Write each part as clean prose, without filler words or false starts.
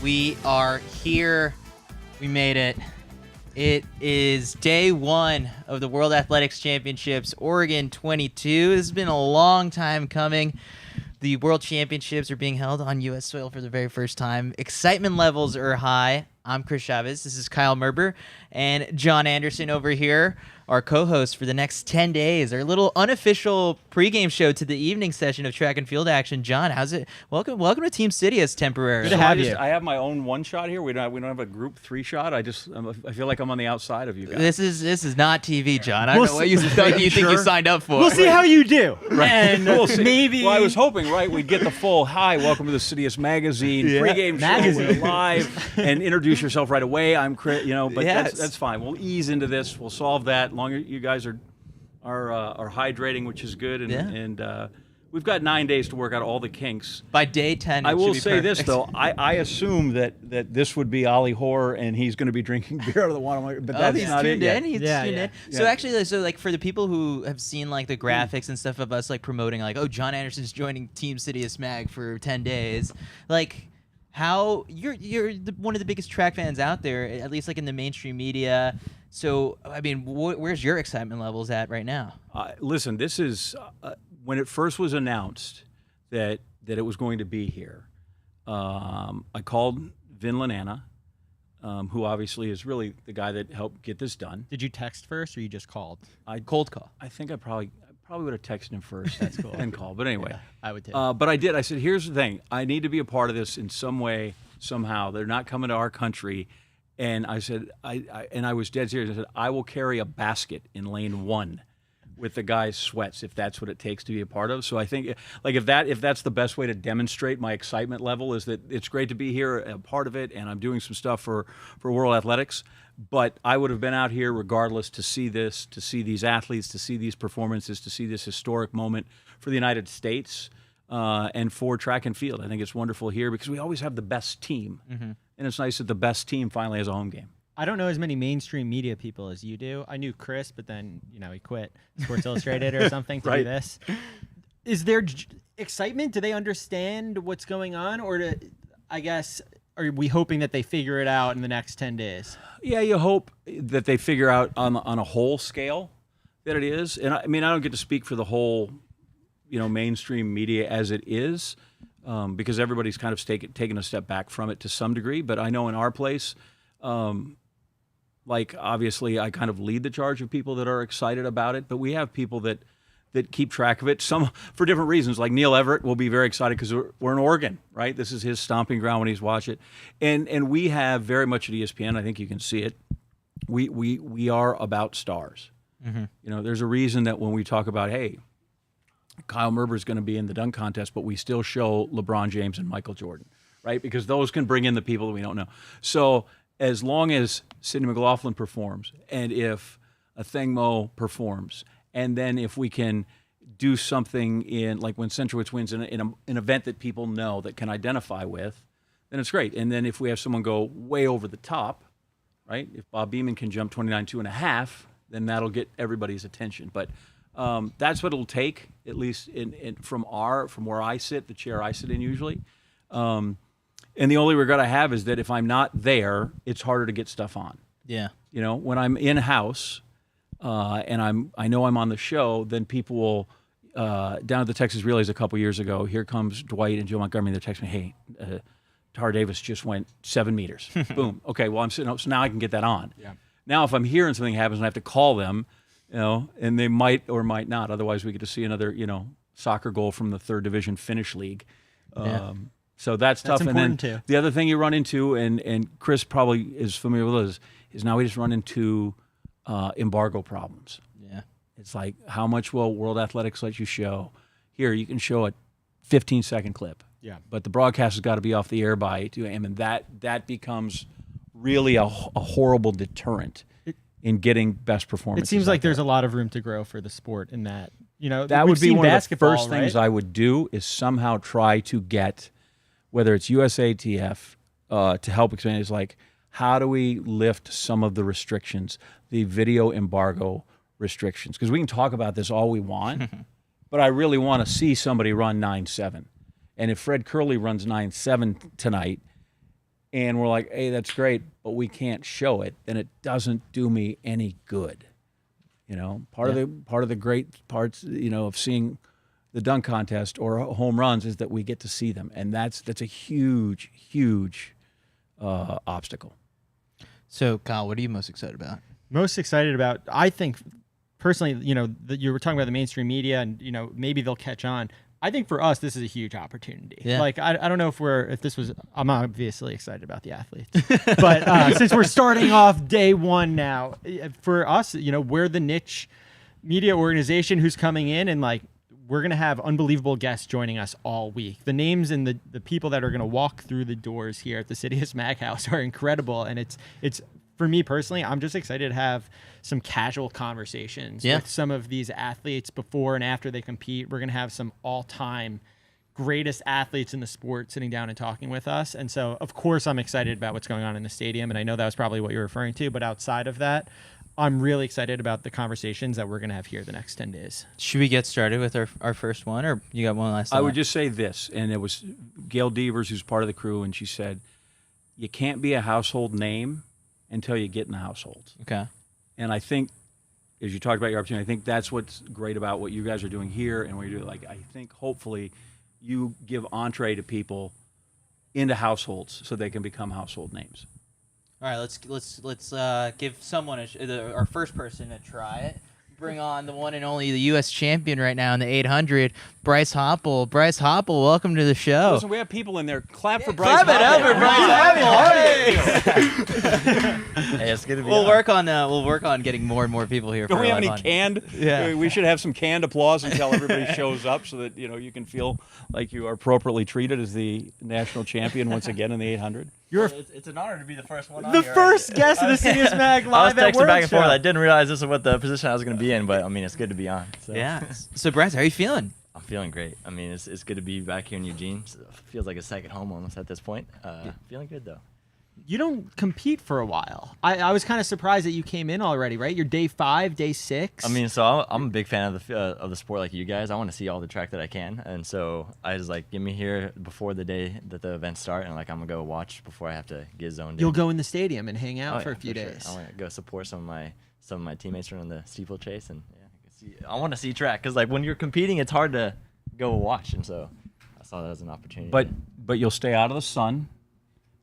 We are here. We made it. It is day one of the World Athletics Championships, Oregon 22. This has been a long time coming. The World Championships are being held on U.S. soil for the very first time. Excitement levels are high. I'm Chris Chavez. This is Kyle Merber and John Anderson over here, our co-host for the next 10 days. Our little unofficial pregame show to the evening session of track and field action. John, how's it? Welcome to Team CITIUS temporarily. Good to have you. I have my own one shot here. We don't have a group 3 shot. I feel like I'm on the outside of you guys. This is not TV, John. I don't know what you think you signed up for. We'll see how you do. Right. And we'll see. maybe. Well, I was hoping, we'd get the full hi. Welcome to the CITIUS Magazine pregame show. We're live and introduce yourself right away. I'm Chris. But that's fine. We'll ease into this. We'll solve that. Long as you guys are hydrating, which is good, and we've got 9 days to work out all the kinks. By day 10, I will say this though: I assume that this would be Ollie Hoare, and he's going to be drinking beer out of the water. But that's not it yet. He's tuned in. So actually, for the people who have seen like the graphics and stuff of us like promoting, like, oh, John Anderson's joining Team CITIUS Mag for 10 days, like. How you're one of the biggest track fans out there, at least like in the mainstream media. So, I mean, where's your excitement levels at right now? Listen, this is when it first was announced that it was going to be here. I called Vin Lananna, who obviously is really the guy that helped get this done. Did you text first, or you just called? Cold call. I think I probably would have texted him first. That's cool. And called. But anyway, yeah, I would too. But I did. I said, here's the thing. I need to be a part of this in some way, somehow. They're not coming to our country. And I said, I was dead serious. I said, I will carry a basket in lane 1 with the guys' sweats if that's what it takes to be a part of. So I think, like, if that's the best way to demonstrate my excitement level, is that it's great to be here, a part of it, and I'm doing some stuff for World Athletics. But I would have been out here regardless to see this, to see these athletes, to see these performances, to see this historic moment for the United States and for track and field. I think it's wonderful here because we always have the best team. Mm-hmm. And it's nice that the best team finally has a home game. I don't know as many mainstream media people as you do. I knew Chris, but then he quit Sports Illustrated or something to do this. Is there excitement? Do they understand what's going on? Or are we hoping that they figure it out in the next 10 days? Yeah, you hope that they figure out on a whole scale that it is. And I mean, I don't get to speak for the whole, mainstream media as it is, because everybody's kind of taken a step back from it to some degree. But I know in our place, obviously I kind of lead the charge of people that are excited about it. But we have people that keep track of it, some for different reasons. Like Neil Everett will be very excited because we're in Oregon, right? This is his stomping ground when he's watched it. And we have very much at ESPN, I think you can see it, we are about stars. Mm-hmm. There's a reason that when we talk about, hey, Kyle Merber is going to be in the dunk contest, but we still show LeBron James and Michael Jordan, right? Because those can bring in the people that we don't know. So as long as Sidney McLaughlin performs, and if Athengmo performs, and then if we can do something in, like when Centrowitz wins in an event that people know, that can identify with, then it's great. And then if we have someone go way over the top, right? If Bob Beamon can jump 29.5, then that'll get everybody's attention. But that's what it'll take, at least from where I sit, the chair I sit in usually. And the only regret I have is that if I'm not there, it's harder to get stuff on. Yeah. When I'm in-house, and I know I'm on the show, then people will, down at the Texas Relays a couple years ago, here comes Dwight and Joe Montgomery, and they text me, hey, Tar Davis just went 7 meters. Boom. Okay, well, I'm sitting up, so now I can get that on. Yeah. Now, if I'm here and something happens and I have to call them, and they might or might not, otherwise we get to see another, soccer goal from the 3rd Division Finnish League. So that's tough. Important and then too. The other thing you run into, and Chris probably is familiar with this, is now we just run into embargo problems. Yeah, it's like, how much will World Athletics let you show? Here, you can show a 15-second clip. Yeah, but the broadcast has got to be off the air by 2 a.m. and that becomes really a horrible deterrent in getting best performance. It seems like there's a lot of room to grow for the sport in that. That would be one of the first things I would do, is somehow try to get, whether it's USATF to help expand. Is like, how do we lift some of the restrictions, the video embargo restrictions? Because we can talk about this all we want, but I really want to see somebody run 9.7. And if Fred Curley runs 9.7 tonight, and we're like, hey, that's great, but we can't show it, then it doesn't do me any good. Part of the great parts, of seeing the dunk contest or home runs is that we get to see them, and that's a huge, huge obstacle. So, Kyle, what are you most excited about? Most excited about, I think, personally, you were talking about the mainstream media, and maybe they'll catch on. I think for us, this is a huge opportunity. Yeah. Like, I don't know if this was, I'm obviously excited about the athletes, but since we're starting off day one now, for us, we're the niche media organization who's coming in, and like, we're going to have unbelievable guests joining us all week. The names and the people that are going to walk through the doors here at the CITIUS MAG House are incredible. And it's for me personally, I'm just excited to have some casual conversations with some of these athletes before and after they compete. We're going to have some all-time greatest athletes in the sport sitting down and talking with us. And so, of course, I'm excited about what's going on in the stadium. And I know that was probably what you're referring to. But outside of that, I'm really excited about the conversations that we're going to have here the next 10 days. Should we get started with our first one, or you got one last time? I would just say this, and it was Gail Devers, who's part of the crew, and she said, you can't be a household name until you get in the household. Okay. And I think, as you talked about your opportunity, I think that's what's great about what you guys are doing here and what you do. Like, I think hopefully you give entree to people into households so they can become household names. All right, let's give someone our first person to try it. Bring on the one and only the U.S. champion right now in the 800, Bryce Hoppel. Bryce Hoppel, welcome to the show. Listen, we have people in there. Clap for Bryce Hoppel. Clap it up for Bryce Hoppel. Hey, it's good to be We'll work on getting more and more people here. Don't for we have live any on. canned? Yeah. We should have some canned applause until everybody shows up, so that you can feel like you are appropriately treated as the national champion once again in the 800. It's an honor to be the first one on the here. first guest of the CITIUS MAG live I at was texting World back and forth. Show. I didn't realize this is what the position I was going to be in, but I mean, it's good to be on. So. Yeah. So, Bryce, how are you feeling? I'm feeling great. I mean, it's good to be back here in Eugene. So it feels like a second home almost at this point. Feeling good though. You don't compete for a while. I was kind of surprised that you came in already, right? You're day 5, day 6. I mean, so I'm a big fan of the sport like you guys. I want to see all the track that I can, and so I was like, get me here before the day that the events start, and like I'm gonna go watch before I have to get zoned in. You'll go in the stadium and hang out for a few sure. days. I want to go support some of my teammates running the steeplechase, and I want to see track because like when you're competing, it's hard to go watch, and so I saw that as an opportunity. But you'll stay out of the sun.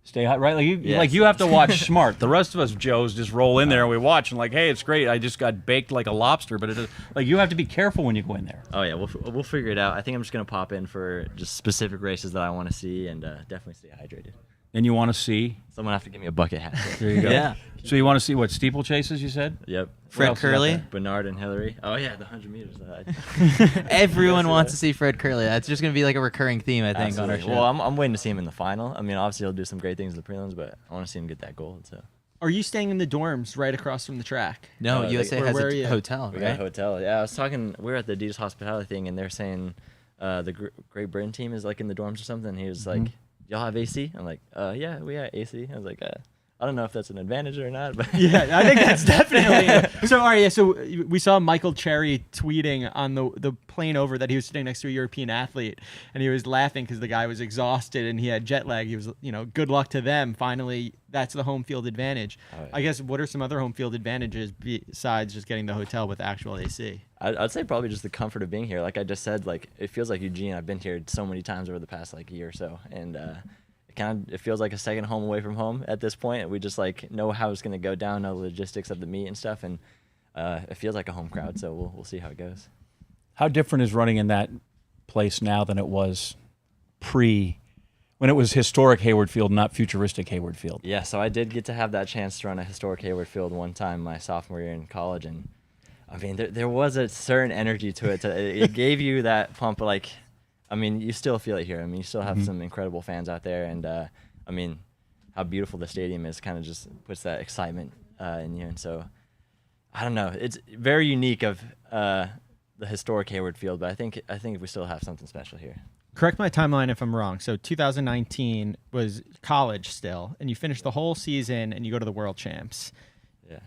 Stay hot, right? Like you have to watch smart. The rest of us Joes just roll in there and we watch and like, hey, it's great. I just got baked like a lobster, but like you have to be careful when you go in there. Oh yeah, we'll figure it out. I think I'm just gonna pop in for just specific races that I want to see and definitely stay hydrated. And you want to see? Someone have to give me a bucket hat. There you go. Yeah. So you want to see what steeplechases you said? Yep. Fred Curley, Bernard and Hillary. Oh yeah, the 100 meters. Everyone wants to see Fred Curley. That's just gonna be like a recurring theme, I think, Absolutely. on our show. Well, I'm waiting to see him in the final. I mean, obviously he'll do some great things in the prelims, but I want to see him get that gold. So. Are you staying in the dorms right across from the track? No, USA has where are a you? hotel, We right? got a hotel. Yeah, I was talking. We were at the Adidas hospitality thing, and they're saying the Great Britain team is like in the dorms or something. He was like, "Y'all have AC?" I'm like, "Yeah, we got AC." I was like, I don't know if that's an advantage or not, but yeah, I think that's definitely. So, all right, yeah. So we saw Michael Cherry tweeting on the plane over that he was sitting next to a European athlete, and he was laughing because the guy was exhausted and he had jet lag. He was, good luck to them. Finally, that's the home field advantage. Oh, yeah. I guess what are some other home field advantages besides just getting the hotel with actual AC? I'd say probably just the comfort of being here. Like I just said, like it feels like Eugene. I've been here so many times over the past like year or so, and it feels like a second home away from home at this point. We just like know how it's going to go down, know the logistics of the meet and stuff, and it feels like a home crowd. So we'll see how it goes. How different is running in that place now than it was when it was historic Hayward Field, not futuristic Hayward Field? Yeah, so I did get to have that chance to run a historic Hayward Field one time my sophomore year in college, and I mean there was a certain energy to it. It gave you that pump, like. I mean, you still feel it here. I mean, you still have some incredible fans out there, and I mean, how beautiful the stadium is kind of just puts that excitement in you. And so, I don't know, it's very unique of the historic Hayward Field, but I think we still have something special here. Correct my timeline if I'm wrong. So 2019 was college still, and you finished the whole season, and you go to the World Champs. Yeah.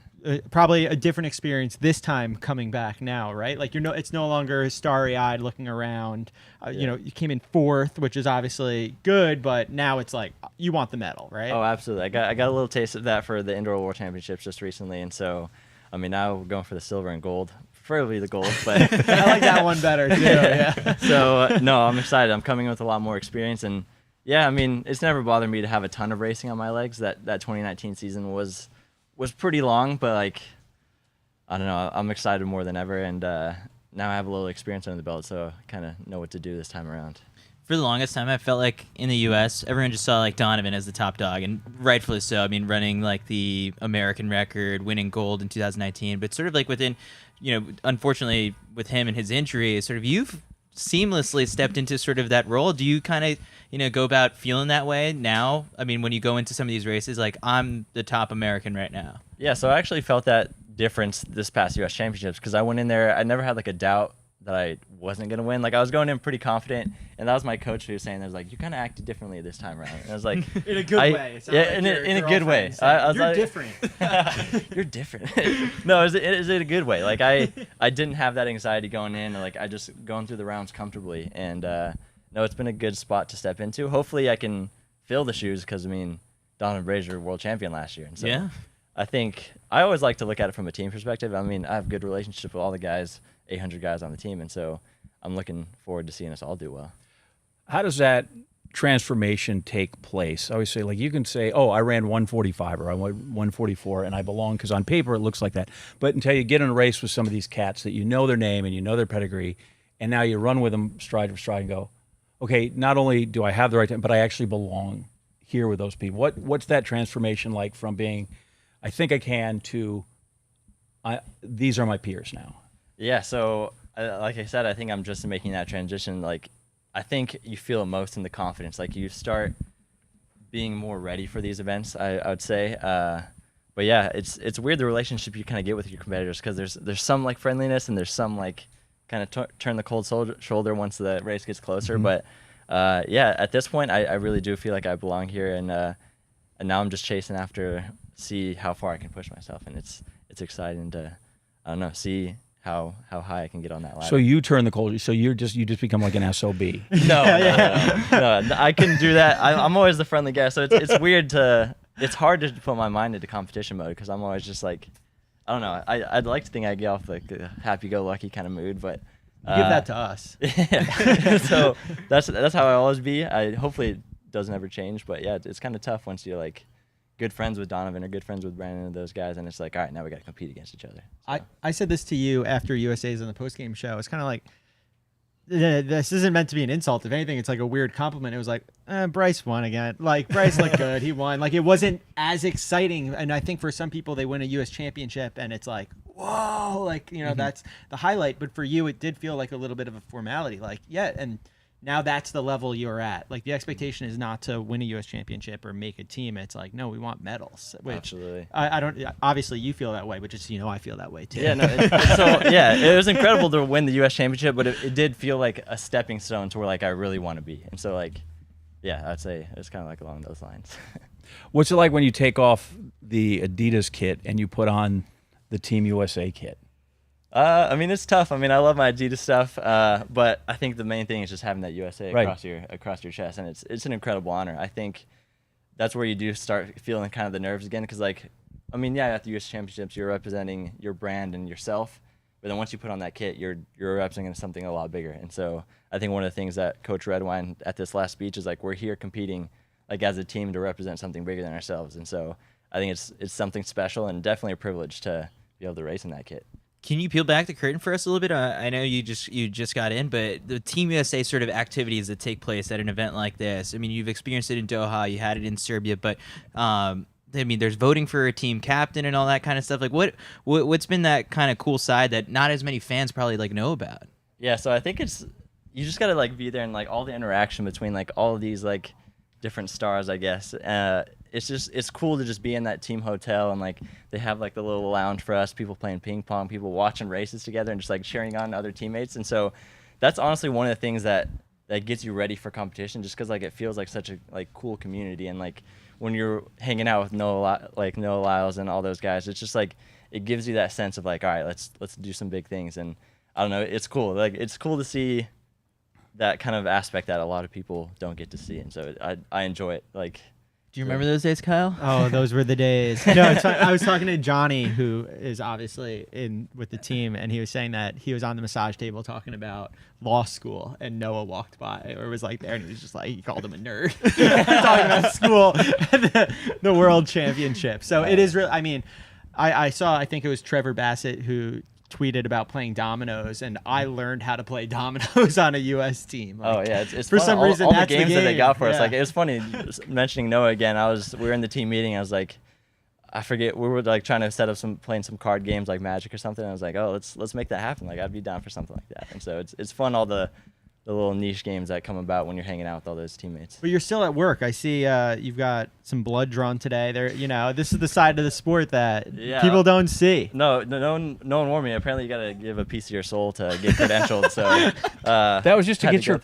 Probably a different experience this time coming back now, right? Like it's no longer starry-eyed looking around. You came in 4th, which is obviously good, but now it's like you want the medal, right? Oh, absolutely. I got a little taste of that for the Indoor World Championships just recently, and so, I mean, now we're going for the silver and gold, preferably the gold, but I like that one better too. Yeah. So no, I'm excited. I'm coming with a lot more experience, and yeah, I mean, it's never bothered me to have a ton of racing on my legs. That 2019 season was pretty long, but like, I don't know, I'm excited more than ever, and now I have a little experience under the belt, so I kind of know what to do this time around. For the longest time, I felt like in the U.S., everyone just saw like Donovan as the top dog, and rightfully so. I mean, running like the American record, winning gold in 2019, but sort of like within, unfortunately with him and his injury, sort of you've seamlessly stepped into sort of that role. Do you kind of, go about feeling that way now? I mean, when you go into some of these races, like I'm the top American right now. Yeah, so I actually felt that difference this past U.S. Championships because I went in there, I never had like a doubt that I wasn't going to win. Like I was going in pretty confident, and that was my coach who was saying, "There's like you kind of acted differently this time around." And I was like, in a good way. Yeah, like in a good way. I was you're like, different. You're different. No, it was in a good way. Like I didn't have that anxiety going in. Like I just going through the rounds comfortably, and no, it's been a good spot to step into. Hopefully, I can fill the shoes because I mean, Donovan Brazier world champion last year, and so yeah. I think I always like to look at it from a team perspective. I mean, I have a good relationship with all the guys, 800 guys on the team, and so I'm looking forward to seeing us all do well. How does that transformation take place? I always say, like, you can say, oh, I ran 145 or I went 144 and I belong, because on paper it looks like that. But until you get in a race with some of these cats that you know their name and you know their pedigree, and now you run with them stride for stride and go, okay, not only do I have the right time, but I actually belong here with those people. What's that transformation like from being, I think I can, to these are my peers now? Yeah, so like I said, I think I'm just making that transition. Like, I think you feel it most in the confidence. Like, you start being more ready for these events, I would say. But yeah, it's weird the relationship you kind of get with your competitors, because there's some like friendliness and there's some like kind of turn the cold shoulder once the race gets closer. Mm-hmm. But yeah, at this point, I really do feel like I belong here, and now I'm just chasing after, see how far I can push myself, and it's exciting to, I don't know, see how high I can get on that ladder. So you turn the cold, so you just become like an SOB. No, I couldn't do that. I'm always the friendly guy, so it's weird it's hard to put my mind into competition mode, because I'm always just like, I don't know, I'd like to think I get off like a happy-go-lucky kind of mood, but give that to us. Yeah. So that's how I always be. Hopefully it doesn't ever change, but yeah, it's kind of tough once you're like good friends with Donovan or good friends with Brandon and those guys, and it's like, all right, now we got to compete against each other. So. I said this to you after USA's on the post-game show. It's kind of like, this isn't meant to be an insult. If anything, it's like a weird compliment. It was like, Bryce won again. Like, Bryce looked good. He won. Like, it wasn't as exciting. And I think for some people, they win a U.S. championship, and it's like, whoa, like, mm-hmm. That's the highlight. But for you, it did feel like a little bit of a formality. Like, yeah, and now that's the level you're at. Like, the expectation is not to win a U.S. championship or make a team. It's like, no, we want medals. Which absolutely. I don't. Obviously, you feel that way, but just I feel that way too. Yeah. No. It was incredible to win the U.S. championship, but it did feel like a stepping stone to where like I really want to be. And so like, yeah, I'd say it's kind of like along those lines. What's it like when you take off the Adidas kit and you put on the Team USA kit? I mean, it's tough. I mean, I love my Adidas stuff, but I think the main thing is just having that USA across your chest, and it's an incredible honor. I think that's where you do start feeling kind of the nerves again, because like, I mean, yeah, at the U.S. Championships, you're representing your brand and yourself, but then once you put on that kit, you're representing something a lot bigger. And so I think one of the things that Coach Redwine at this last speech is like, we're here competing like as a team to represent something bigger than ourselves, and so I think it's something special and definitely a privilege to be able to race in that kit. Can you peel back the curtain for us a little bit? I know you just got in, but the Team USA sort of activities that take place at an event like this. I mean, you've experienced it in Doha, you had it in Serbia, but I mean, there's voting for a team captain and all that kind of stuff. Like, what's been that kind of cool side that not as many fans probably like know about? Yeah, so I think you just gotta like be there, and like all the interaction between like all of these like different stars, I guess. It's cool to just be in that team hotel, and like they have like the little lounge for us, people playing ping pong, people watching races together, and just like cheering on other teammates. And so that's honestly one of the things that gets you ready for competition, just because like it feels like such a like cool community. And like when you're hanging out with Noah Lyles and all those guys, it's just like it gives you that sense of like, all right, let's do some big things. And I don't know, it's cool. Like it's cool to see that kind of aspect that a lot of people don't get to see, and so I enjoy it. Like Do you remember those days, Kyle? Oh, those were the days. No, I was talking to Johnny, who is obviously in with the team, and he was saying that he was on the massage table talking about law school, and Noah walked by or was like there, and he was just like, he called him a nerd, talking about school, and the World Championship. So it is real. I mean, I saw, I think it was Trevor Bassett who tweeted about playing dominoes, and I learned how to play dominoes on a U.S. team. Like, it's for fun. some reason all that's the games that they got for us. Yeah. Like, it was funny mentioning Noah again. We were in the team meeting. I was like, I forget, we were like trying to set up playing some card games like Magic or something. I was like, oh, let's make that happen. Like, I'd be down for something like that. And so it's fun, all the little niche games that come about when you're hanging out with all those teammates. But you're still at work. I see you've got some blood drawn today. There, this is the side of the sport that people don't see. No one warned me. Apparently, you got to give a piece of your soul to get credentialed. So that was just to get your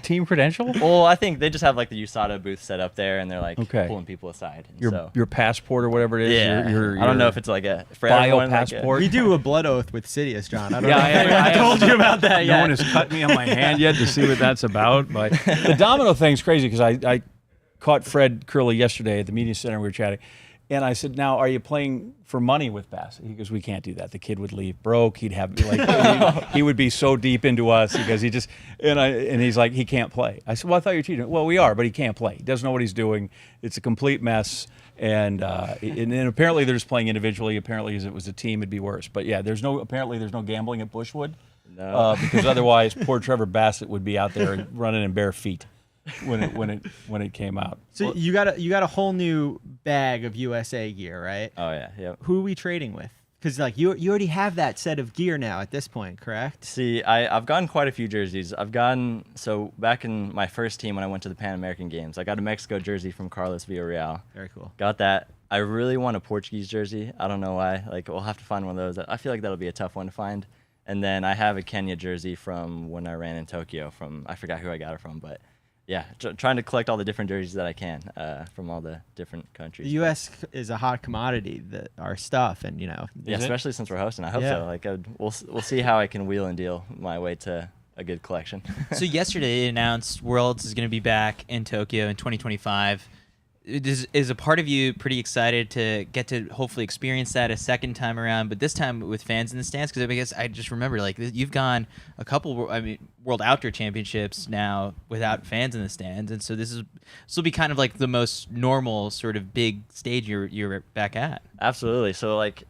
team credential? Well, I think they just have like the USADA booth set up there, and they're like pulling people aside. Your passport or whatever it is. Yeah. Your I don't know if it's like a bio passport. We do a blood oath with CITIUS, John. I don't know if I told you about that yet. No one has cut me on my hand yet to see what that's about. But the domino thing's crazy because I caught Fred Curley yesterday at the media center. We were chatting, and I said, "Now, are you playing for money with Bassett?" He goes, "We can't do that. The kid would leave broke. He'd have he would be so deep into us because he just and he's like, he can't play." I said, "Well, I thought you were teaching." "Well, we are, but he can't play. He doesn't know what he's doing. It's a complete mess." And apparently they're just playing individually. Apparently, as it was a team, it'd be worse. But yeah, there's no gambling at Bushwood. No. Because otherwise, poor Trevor Bassett would be out there running in bare feet when it came out. So you got a whole new bag of USA gear, right? Oh yeah, yep. Who are we trading with? Because like you already have that set of gear now at this point, correct? See, I've gotten quite a few jerseys. So back in my first team when I went to the Pan American Games, I got a Mexico jersey from Carlos Villarreal. Very cool. Got that. I really want a Portuguese jersey. I don't know why. Like, we'll have to find one of those. I feel like that'll be a tough one to find. And then I have a Kenya jersey from when I ran in Tokyo. I forgot who I got it from, but yeah, trying to collect all the different jerseys that I can from all the different countries. The U.S. is a hot commodity, our stuff, and yeah, especially since we're hosting. I hope so. Like, we'll see how I can wheel and deal my way to a good collection. So yesterday they announced Worlds is going to be back in Tokyo in 2025. Is a part of you pretty excited to get to hopefully experience that a second time around, but this time with fans in the stands? Because I guess I just remember, like, you've gone a couple, World Outdoor Championships now without fans in the stands, and so this will be kind of like the most normal sort of big stage you're back at. Absolutely. So, like,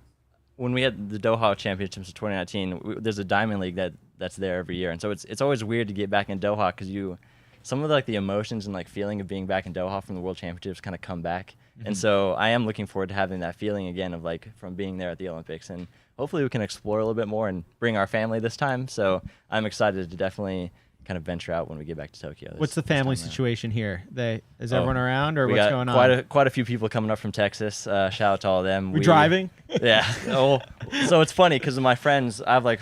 when we had the Doha Championships in 2019, there's a Diamond League that's there every year, and so it's always weird to get back in Doha because some of the emotions and like feeling of being back in Doha from the World Championships kind of come back. Mm-hmm. And so I am looking forward to having that feeling again of like from being there at the Olympics, and hopefully we can explore a little bit more and bring our family this time. So I'm excited to definitely kind of venture out when we get back to Tokyo. What's the family situation here? Is everyone around, or what's going on? Quite a few people coming up from Texas. Shout out to all of them. We're driving? Yeah. So it's funny because of my friends. I have like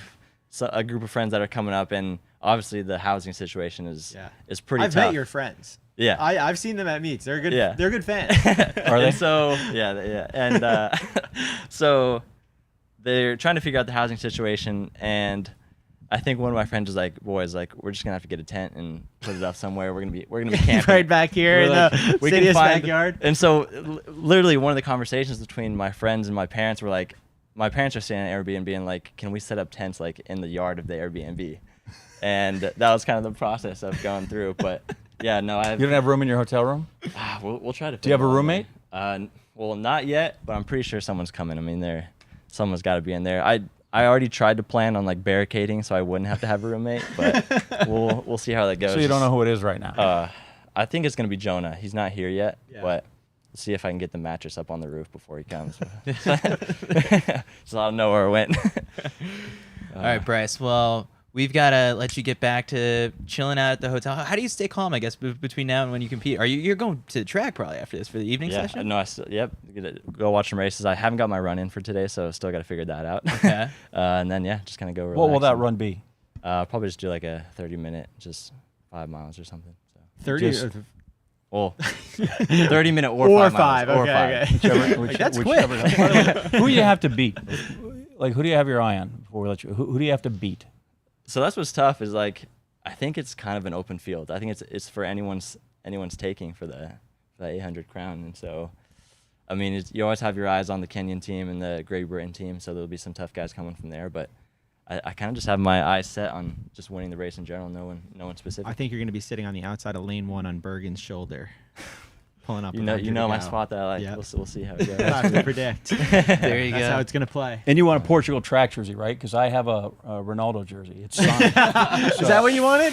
a group of friends that are coming up, and obviously the housing situation is pretty tough. I've met your friends. Yeah, I've seen them at meets. They're good. Yeah. They're good fans. Are they? So yeah, and so they're trying to figure out the housing situation, and I think one of my friends was like, "Boys, like, we're just gonna have to get a tent and put it up somewhere. We're gonna be camping right back here in the CITIUS backyard." And so, literally, one of the conversations between my friends and my parents were like, my parents are staying at Airbnb, and like, can we set up tents like in the yard of the Airbnb? And that was kind of the process of going through. But yeah, no, you don't have room in your hotel room? We'll try to. Do you have a roommate? Well, not yet, but I'm pretty sure someone's coming. I mean, someone's got to be in there. I already tried to plan on like barricading so I wouldn't have to have a roommate, but we'll see how that goes. So you don't know who it is right now? I think it's gonna be Jonah. He's not here yet, but let's see if I can get the mattress up on the roof before he comes. So I'll know where it went. All right, Bryce. Well, we've got to let you get back to chilling out at the hotel. How do you stay calm, I guess, between now and when you compete? You're going to the track probably after this for the evening session? No, go watch some races. I haven't got my run in for today, so still got to figure that out. Okay. And then, just kind of go relax. What will that run be? Probably just do like a 30-minute, just 5 miles or something. So. 30? Well, 30-minute or 5 miles. Okay. Whichever, that's quick. Who do you have to beat? Like, who do you have your eye on before we let you? Who do you have to beat? So that's what's tough is like, I think it's kind of an open field. I think it's for anyone's taking for that 800 crown. And so, I mean, you always have your eyes on the Kenyan team and the Great Britain team, so there'll be some tough guys coming from there. But I kind of just have my eyes set on just winning the race in general, no one specific. I think you're going to be sitting on the outside of lane 1 on Bergen's shoulder. Pulling up. You know my spot that I like. Yep. We'll see how it goes. That's to predict. There you go. That's how it's going to play. And you want a Portugal track jersey, right? Because I have a Ronaldo jersey. It's signed. Is that what you wanted?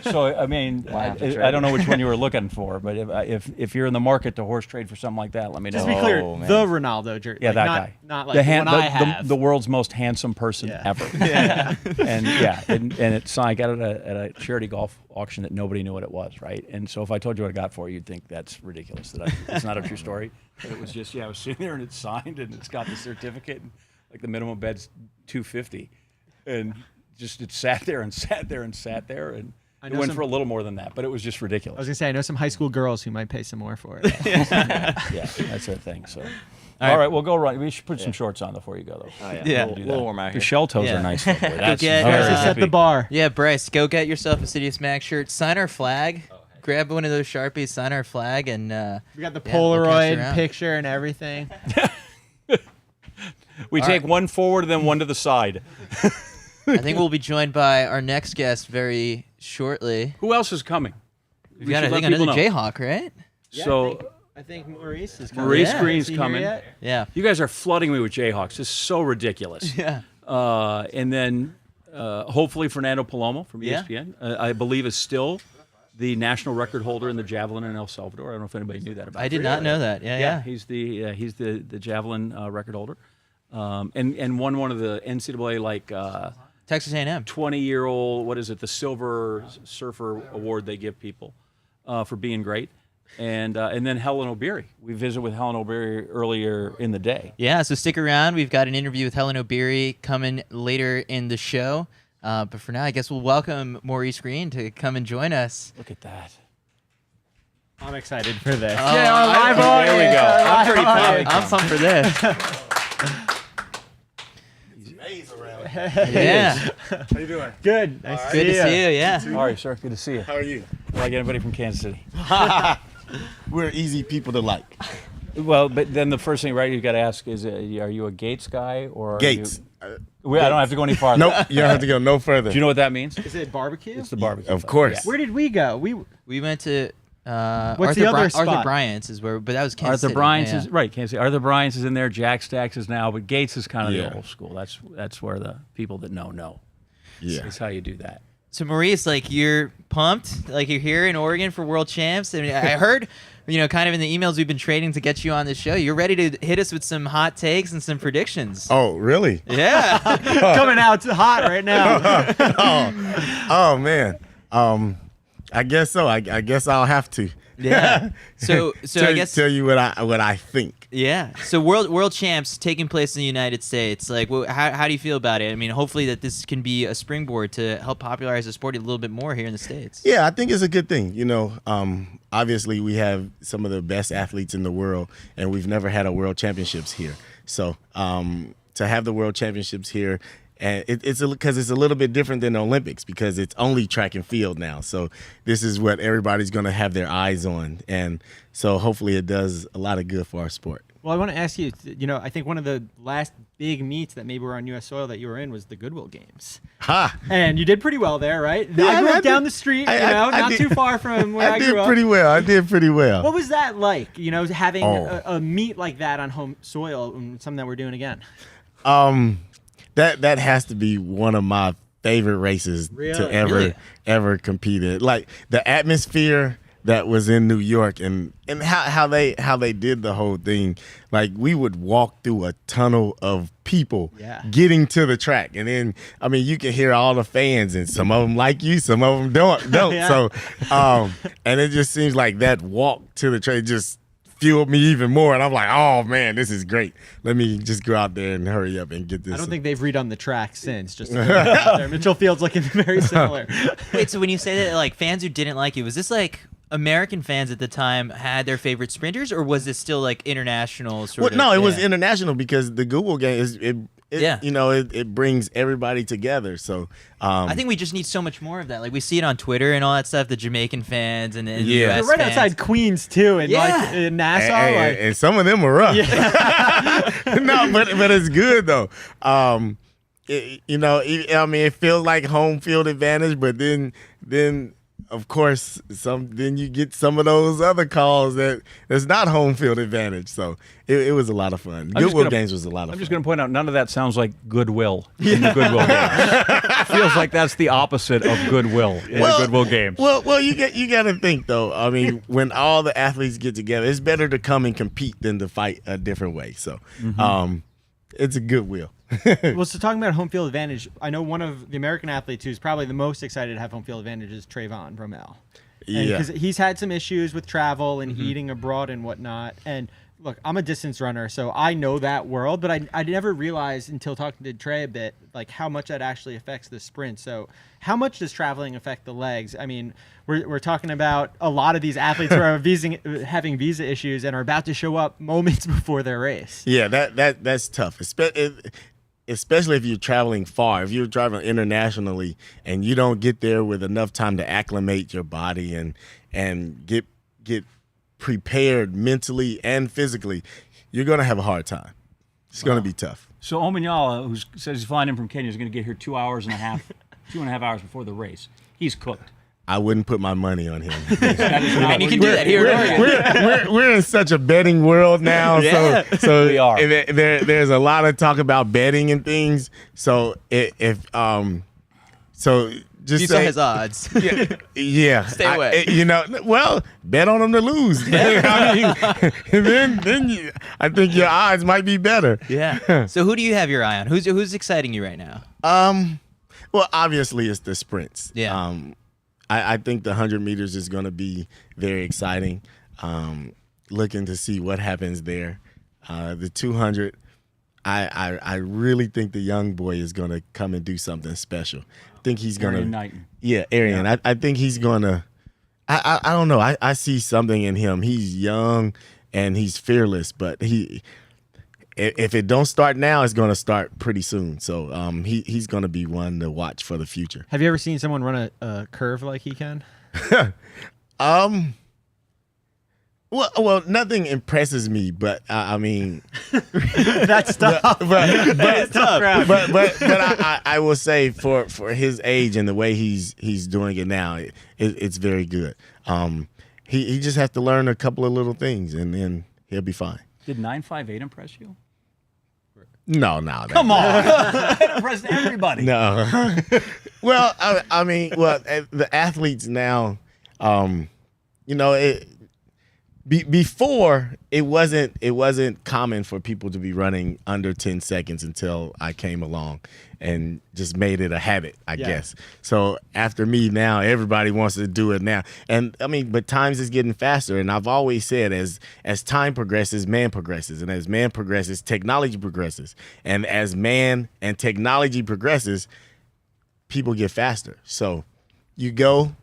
So I mean, I don't know which one you were looking for, but if you're in the market to horse trade for something like that, let me know. Just to be clear, man. the Ronaldo jersey. Yeah, like, that not, guy. Not like the one I have. The world's most handsome person ever. Yeah. and it's signed. I got it at a charity golf auction that nobody knew what it was, right? And so if I told you what I got for it, you'd think that's ridiculous. It's not a true story. But it was just, I was sitting there and it's signed and it's got the certificate. And, like the minimum bed's $250, and just it sat there and sat there and sat there, and it went for a little more than that, but it was just ridiculous. I was gonna say I know some high school girls who might pay some more for it. Yeah, that's their thing. So. All right, we'll go run. We should put some shorts on before you go, though. Oh, yeah. A little warm out here. Your shell toes are nice. Though, boy. That's set the bar. Yeah, Bryce, go get yourself a CITIUS MAG shirt. Sign our flag. Grab one of those Sharpies, sign our flag, and we got the Polaroid picture and everything. We take one forward and then one to the side. I think we'll be joined by our next guest very shortly. Who else is coming? We got, I think, another Jayhawk, right? So I think Maurice is coming. Maurice Greene's coming. Yeah. You guys are flooding me with Jayhawks. This is so ridiculous. Yeah. And then hopefully Fernando Polomo from ESPN, I believe, is still the national record holder in the javelin in El Salvador. I don't know if anybody knew that about. I did not know that. Yeah. He's the javelin record holder, and won one of the NCAA Texas A&M 20-year-old, what is it, the Silver Surfer Award they give people for being great. And then Hellen Obiri. We visited with Hellen Obiri earlier in the day. Yeah, so stick around. We've got an interview with Hellen Obiri coming later in the show. But for now, I guess we'll welcome Maurice Greene to come and join us. Look at that. I'm excited for this. Our live audience. There we go. I'm pretty pumped. I'm pumped for this. Yeah. How you doing? Good. Nice Good to see you. Yeah. All right, sir. Good to see you. How are you? Like anybody from Kansas City. We're easy people to like. Well, but then the first thing, right, you got to ask is, are you a Gates guy or Gates? I don't have to go any farther. Nope, you don't have to go no further. Do you know what that means? Is it barbecue? It's the barbecue. Of course. Yeah. Where did we go? We went to What's the other spot? Arthur Bryant's is where, but that was Kansas Arthur City. Bryant's is right. Kansas City. Arthur Bryant's is in there. Jack Stacks is now, but Gates is kind of the old school. That's where the people that know. Yeah. That's how you do that. So Maurice, like, you're pumped, like you're here in Oregon for World Champs. I mean, I heard, kind of in the emails we've been trading to get you on this show, you're ready to hit us with some hot takes and some predictions. Oh, really? Yeah. Coming out hot right now. Oh man. I guess so. I guess I'll have to. Yeah. So I guess tell you what I think. Yeah. So World Champs taking place in the United States. Like, how do you feel about it? I mean, hopefully that this can be a springboard to help popularize the sport a little bit more here in the States. Yeah, I think it's a good thing. Obviously we have some of the best athletes in the world, and we've never had a World Championships here. So to have the World Championships here. And it's because it's a little bit different than the Olympics because it's only track and field now. So this is what everybody's going to have their eyes on. And so hopefully it does a lot of good for our sport. Well, I want to ask you, I think one of the last big meets that maybe were on U.S. soil that you were in was the Goodwill Games. Ha! And you did pretty well there, right? Yeah, I grew up down the street, not too far from where I grew up. I did pretty well. What was that like, having a meet like that on home soil and something that we're doing again? That has to be one of my favorite races to ever compete in. Like the atmosphere that was in New York and how they did the whole thing. Like we would walk through a tunnel of people getting to the track, and then you can hear all the fans, and some of them like you, some of them don't. Yeah. So and it just seems like that walk to the track just fueled me even more, and I'm like, oh man, this is great. Let me just go out there and hurry up and get this. I don't think they've redone the track since. Just to out there. Mitchell Field's looking very similar. Wait, so when you say that, like fans who didn't like you, was this like American fans at the time had their favorite sprinters, or was this still like international sort of? No, it was international because the Goodwill game it brings everybody together. So I think we just need so much more of that. Like we see it on Twitter and all that stuff. The Jamaican fans and the They're US right fans. outside Queens too, and like in Nassau. and some of them are rough. No, but it's good though. It feels like home field advantage, but then of course then you get some of those other calls that's not home field advantage. So it was a lot of fun. Goodwill games was a lot of fun. I'm just going to point out none of that sounds like goodwill in the Goodwill games. It feels like that's the opposite of goodwill in the Goodwill games. Well, you got to think though. I mean, when all the athletes get together, it's better to come and compete than to fight a different way. So it's a goodwill. Well, so talking about home field advantage, I know one of the American athletes who's probably the most excited to have home field advantage is Trayvon Bromell. Because he's had some issues with travel and eating abroad and whatnot. And look, I'm a distance runner, so I know that world, but I never realized until talking to Trey a bit, like how much that actually affects the sprint. So how much does traveling affect the legs? I mean, we're talking about a lot of these athletes who are having visa issues and are about to show up moments before their race. Yeah, that's tough. Especially if you're traveling far, if you're traveling internationally and you don't get there with enough time to acclimate your body and get prepared mentally and physically, you're going to have a hard time. It's going to be tough. So Omanyala, who says he's flying in from Kenya, is going to get here 2.5 hours before the race. He's cooked. I wouldn't put my money on him. And you can do that here. We're in such a betting world now. Yeah. So We are. There's a lot of talk about betting and things. So just He saw his odds. Yeah. Stay away. Bet on them to lose. I mean, I think your odds might be better. Yeah. So who do you have your eye on? Who's exciting you right now? Well, obviously it's the sprints. Yeah. I think the 100 meters is going to be very exciting. Looking to see what happens there. The 200, I really think the young boy is going to come and do something special. I think he's going to. Arian Knighton. Yeah, Arian. Yeah. I think he's going to. I don't know. I see something in him. He's young and he's fearless, but if it don't start now, it's going to start pretty soon. So he's going to be one to watch for the future. Have you ever seen someone run a curve like he can? Well, nothing impresses me, but I mean, that's tough. But tough. But I will say for his age and the way he's doing it now, it's very good. He just has to learn a couple of little things, and then he'll be fine. Did 9.58 impress you? No. Come on. That impressed everybody. No. Well, I mean, the athletes now, before it wasn't common for people to be running under 10 seconds until I came along and just made it a habit, I guess. So after me now, everybody wants to do it now. And I mean, but times is getting faster. And I've always said as time progresses, man progresses. And as man progresses, technology progresses. And as man and technology progresses, people get faster. So you go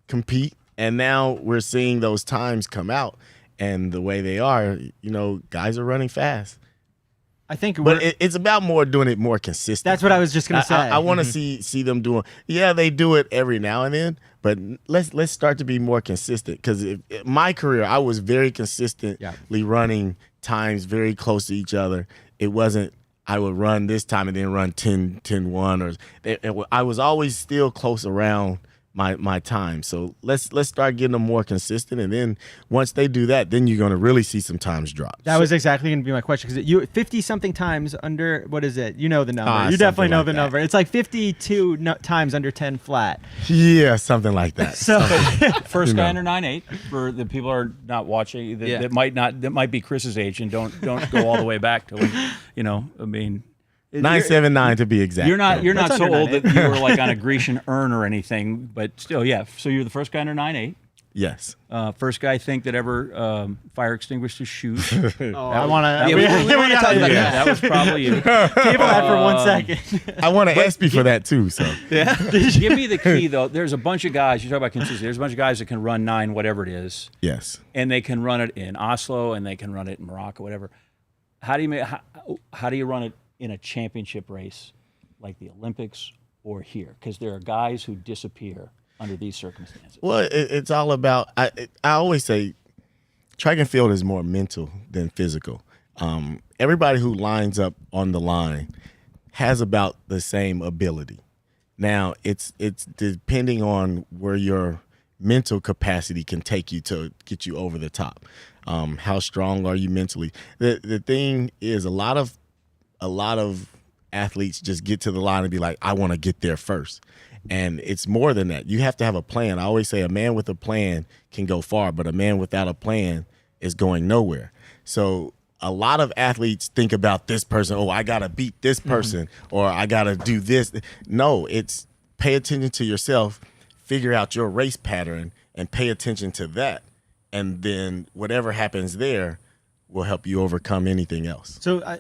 compete. And now we're seeing those times come out, and the way they are, guys are running fast. I think, but it's about doing it more consistent. That's what I was just gonna say. I want to see them doing. Yeah, they do it every now and then, but let's start to be more consistent. Because my career, I was very consistently running times very close to each other. It wasn't I would run this time and then run 10-1, or I was always still close around my time. So let's start getting them more consistent, and then once they do that, then you're going to really see some times drop. That was exactly going to be my question, because you 50 something times under, what is it? You know the number. You definitely know the number. It's like 52 times under 10 flat. Yeah, something like that. So first guy under 9.8 for the people who are not watching that might be Chris's age and don't go all the way back to when, I mean. 979 to be exact. You're not so old that you were like on a Grecian urn or anything, but still, yeah. So you're the first guy under 9.8. Yes. First guy I think that ever fire extinguished his shoes. I want to. We want to talk about that. That was probably you. Table that for 1 second. I want to ESPY for that too. So yeah. Give me the key though. There's a bunch of guys. You talk about consistency. There's a bunch of guys that can run 9 whatever it is. Yes. And they can run it in Oslo and they can run it in Morocco, whatever. How do you run it in a championship race like the Olympics or here? Because there are guys who disappear under these circumstances. Well, it's all about, I always say track and field is more mental than physical. Everybody who lines up on the line has about the same ability. Now, it's depending on where your mental capacity can take you to get you over the top. How strong are you mentally? The thing is, a lot of athletes just get to the line and be like, I want to get there first. And it's more than that. You have to have a plan. I always say a man with a plan can go far, but a man without a plan is going nowhere. So a lot of athletes think about this person. Oh, I got to beat this person, or I got to do this. No, it's pay attention to yourself, figure out your race pattern, and pay attention to that. And then whatever happens there will help you overcome anything else. So,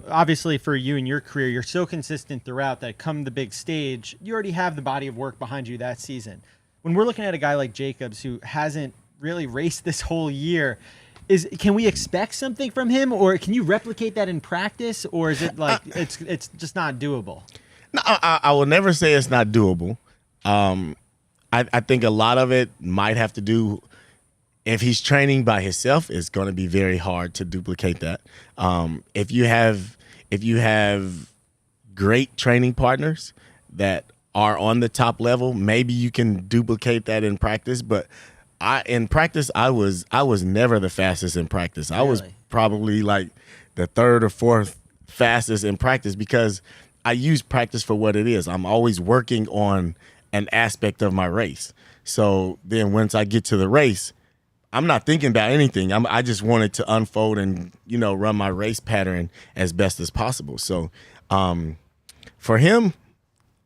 obviously for you and your career, you're so consistent throughout that come the big stage, you already have the body of work behind you that season. When we're looking at a guy like Jacobs who hasn't really raced this whole year, can we expect something from him, or can you replicate that in practice, or is it like it's just not doable? No, I will never say it's not doable. I think a lot of it might have to do, if he's training by himself, it's going to be very hard to duplicate that. If you have great training partners that are on the top level, maybe you can duplicate that in practice. But in practice, I was never the fastest in practice. I was probably like the third or fourth fastest in practice because I use practice for what it is. I'm always working on an aspect of my race. So then once I get to the race, I'm not thinking about anything. I just wanted to unfold and, run my race pattern as best as possible. So for him,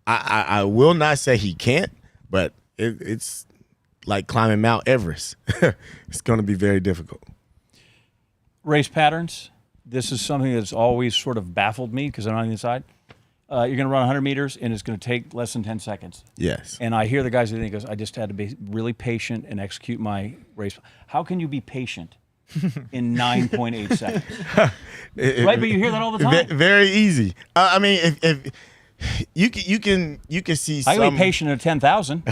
I will not say he can't, but it's like climbing Mount Everest. It's going to be very difficult. Race patterns. This is something that's always sort of baffled me because I'm on the inside. You're going to run 100 meters, and it's going to take less than 10 seconds. Yes. And I hear the guys that think, I just had to be really patient and execute my race. How can you be patient in 9.8 seconds? Right, but you hear that all the time. Very easy. I mean, if you can see some. I can be patient at 10,000.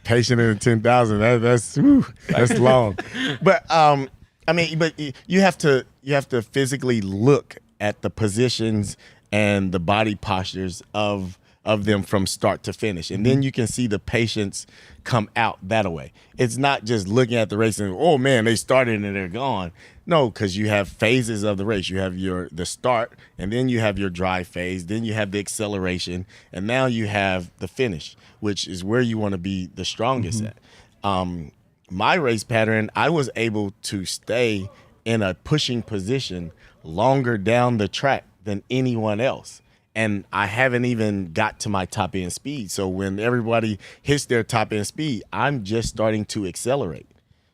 Patient at 10,000. That's long. But but you have to physically look at the positions and the body postures of them from start to finish. And then you can see the patience come out that way. It's not just looking at the race and, oh man, they started and they're gone. No, because you have phases of the race. You have the start, and then you have your drive phase, then you have the acceleration, and now you have the finish, which is where you want to be the strongest at. My race pattern, I was able to stay in a pushing position longer down the track than anyone else. And I haven't even got to my top end speed. So when everybody hits their top end speed, I'm just starting to accelerate.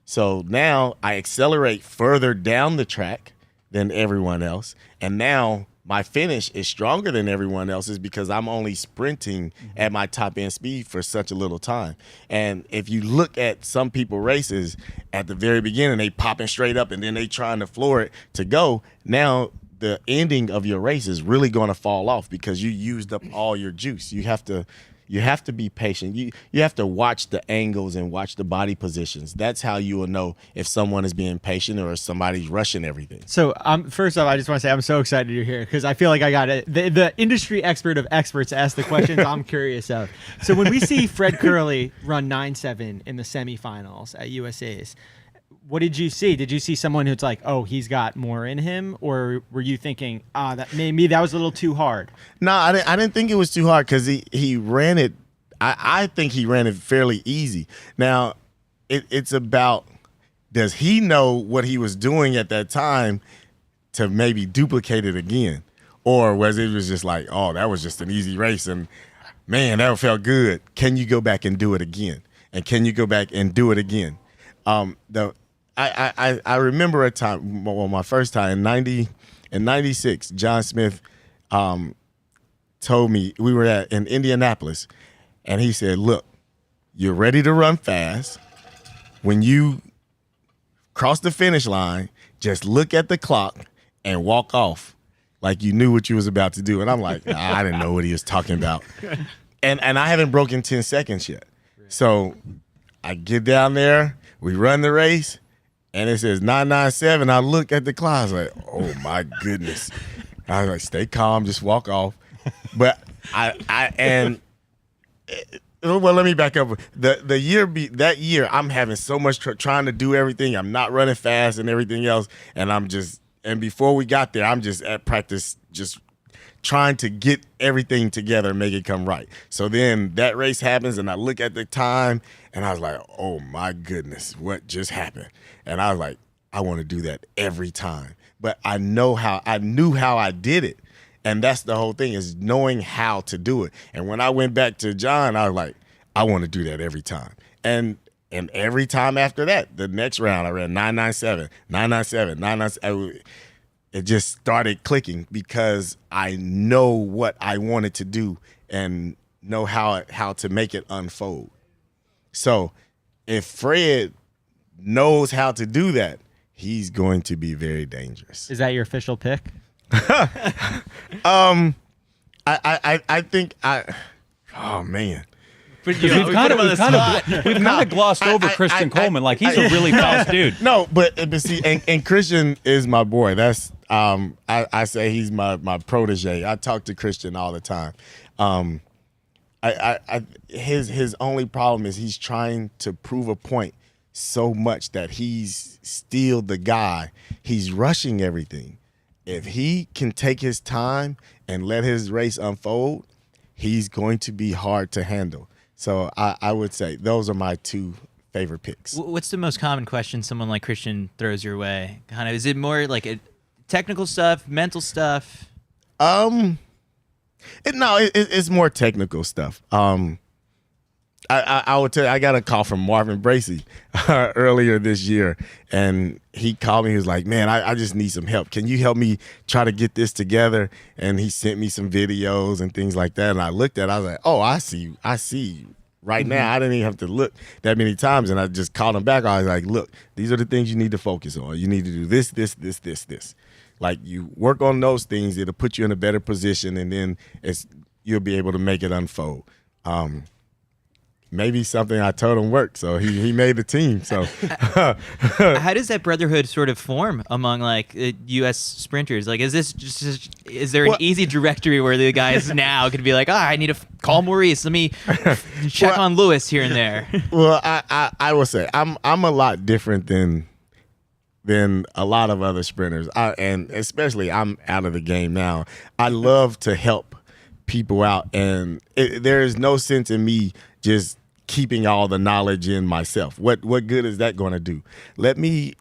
So now I accelerate further down the track than everyone else. And now my finish is stronger than everyone else's because I'm only sprinting at my top end speed for such a little time. And if you look at some people races at the very beginning, they popping straight up and then they trying to floor it to go. Now the ending of your race is really going to fall off because you used up all your juice. You have to be patient. You have to watch the angles and watch the body positions. That's how you will know if someone is being patient or if somebody's rushing everything. So first off, I just want to say I'm so excited you're here because I feel like I got it. The industry expert of experts asked the questions I'm curious of. So when we see Fred Curley run 9.7 in the semifinals at USA's, what did you see? Did you see someone who's like, oh, he's got more in him? Or were you thinking, that maybe that was a little too hard? No, I didn't think it was too hard because he ran it. I think he ran it fairly easy. Now, it's about, does he know what he was doing at that time to maybe duplicate it again? Or was it just like, oh, that was just an easy race and, man, that felt good. Can you go back and do it again? And can you go back and do it again? I remember a time, my first time in 96, John Smith told me, we were in Indianapolis, and he said, look, you're ready to run fast. When you cross the finish line, just look at the clock and walk off. like you knew what you was about to do. And I'm like, I didn't know what he was talking about. And I haven't broken 10 seconds yet. So I get down there, we run the race, and it says 997. I look at the clock, I was like, oh my goodness. I was like, stay calm, just walk off. But well, let me back up. That year, I'm having so much trying to do everything. I'm not running fast and everything else. And before we got there, I'm just at practice, just trying to get everything together and make it come right. So then that race happens, and I look at the time, and I was like, oh my goodness, what just happened? And I was like, I want to do that every time. But I knew how I did it. And that's the whole thing, is knowing how to do it. And when I went back to John, I was like, I want to do that every time. And every time after that, the next round, I ran 997, 997, 997. It just started clicking because I know what I wanted to do and know how to make it unfold. So if Fred knows how to do that, he's going to be very dangerous. Is that your official pick? I think oh man. We've kind of glossed over Christian Coleman. Like, he's a really fast dude. No, but see, and Christian is my boy. That's I say he's my protege. I talk to Christian all the time. His only problem is he's trying to prove a point so much that he's still the guy. He's rushing everything. If he can take his time and let his race unfold, he's going to be hard to handle. So I would say those are my two favorite picks. What's the most common question someone like Christian throws your way? Kind of, is it more like a technical stuff, mental stuff? It's more technical stuff. I would tell you, I got a call from Marvin Bracey earlier this year, and he called me. He was like, man, I just need some help. Can you help me try to get this together? And he sent me some videos and things like that. And I looked at it. I was like, oh, I see you right now. I didn't even have to look that many times. And I just called him back. I was like, look, these are the things you need to focus on. You need to do this, this, this, this, this. Like, you work on those things, it'll put you in a better position, and then you'll be able to make it unfold. Maybe something I told him worked, so he made the team. So, how does that brotherhood sort of form among like U.S. sprinters? Like, is there an easy directory where the guys now could be like, I need to call Maurice. Let me check on Lewis here and there. Well, I will say I'm a lot different than a lot of other sprinters, and especially I'm out of the game now. I love to help people out, and there is no sense in me just keeping all the knowledge in myself. What good is that going to do? Let me,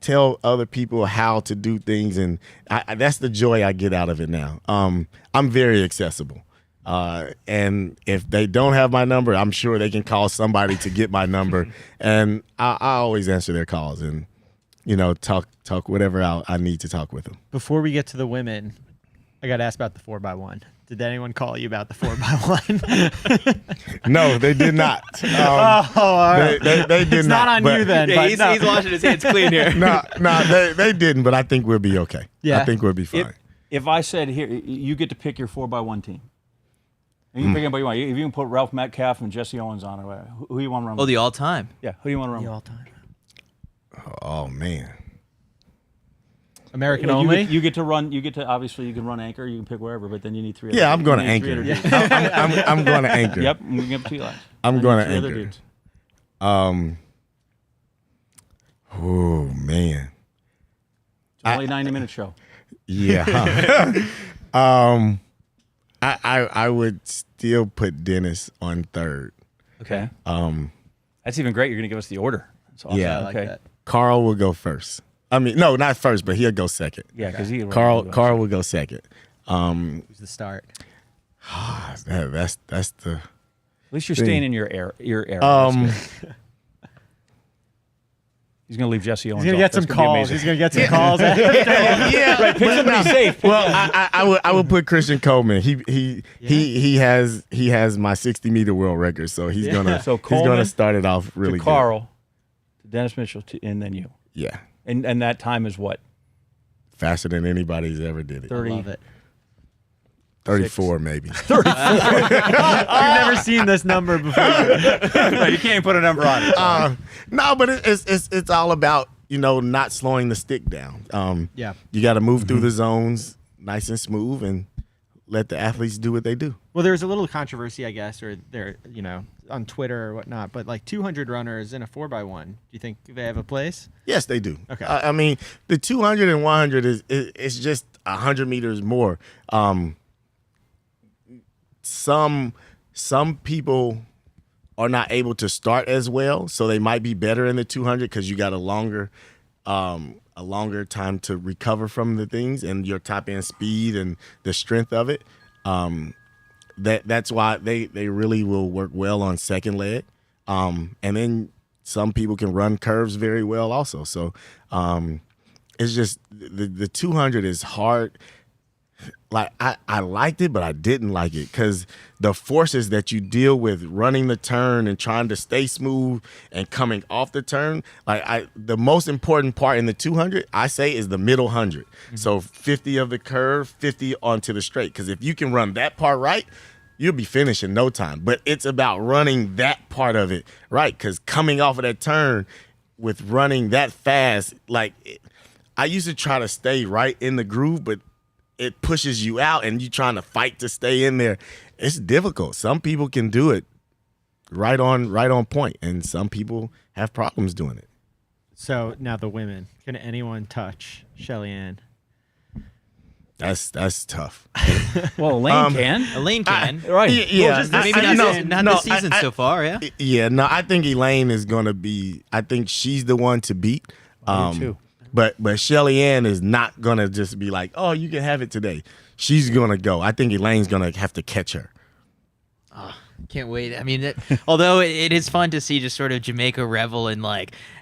tell other people how to do things, and that's the joy I get out of it now. I'm very accessible, and if they don't have my number, I'm sure they can call somebody to get my number, and I always answer their calls and talk whatever I need to talk with them. Before we get to the women, I got to ask about the 4x1. Did anyone call you about the 4x1? No, they did not. They did it's not on you then. Yeah, he's washing his hands clean here. No, they didn't, but I think we'll be okay. Yeah. I think we'll be fine. If I said, here, you get to pick your 4x1 team. And you can pick anybody you want. If you can put Ralph Metcalf and Jesse Owens on it, who do you want to run with? Oh, the all-time. Yeah, who do you want to run The with? all-time. Oh, man. American only? You get to run. Obviously, you can run anchor. You can pick wherever, but then you need three. Yeah, I'm going to anchor. I'm going to anchor. Yep, I'm going to give 2 laps. I'm going to other anchor. dudes. Oh, man. It's only a 90-minute show. Yeah. I would still put Dennis on third. Okay. That's even great. You're going to give us the order. That's awesome. Yeah. I like that. Carl will go first. I mean, no, not first, but he'll go second. Yeah, because Carl will go second. Who's the start? That's the. At least you're staying in your era. He's going to leave Jesse Owens. He's going to get some calls. He's going to get some calls. Yeah, right. Pick somebody safe. Well, I would put Christian Coleman. He has my 60-meter world record, so he's gonna start it off really to Carl, to Dennis Mitchell, and then you. Yeah. And that time is what? faster than anybody's ever did it. 30. I love it. 34 maybe. We've never seen this number before. No, you can't put a number on it. No, but it's all about, not slowing the stick down. Yeah. You got to move through the zones nice and smooth and let the athletes do what they do. Well, there's a little controversy, I guess, or there, on Twitter or whatnot, but like 200 runners in a 4x1, do you think they have a place? Yes, they do. Okay. I mean, the 200 and 100 is just 100 meters more. Some people are not able to start as well, so they might be better in the 200 because you got a longer time to recover from the things and your top end speed and the strength of it. That's why they really will work well on second leg. And then some people can run curves very well also. So it's just the 200 is hard. Like I liked it, but I didn't like it because the forces that you deal with running the turn and trying to stay smooth and coming off the turn. The most important part in the 200, I say, is the middle 100. Mm-hmm. So 50 of the curve, 50 onto the straight. Because if you can run that part right, you'll be finished in no time. But it's about running that part of it right. Because coming off of that turn with running that fast, I used to try to stay right in the groove, but it pushes you out and you trying to fight to stay in there. It's difficult. Some people can do it right on point, and some people have problems doing it. So now the women. Can anyone touch Shelly Ann? That's tough. Well, Elaine can. Elaine can. Right. Yeah. Well, maybe not this season so far, yeah? Yeah, no, I think Elaine is going to be – I think she's the one to beat. I do too. But Shelly Ann is not going to just be like, oh, you can have it today. She's going to go. I think Elaine's going to have to catch her. Can't wait. I mean, although it is fun to see just sort of Jamaica revel in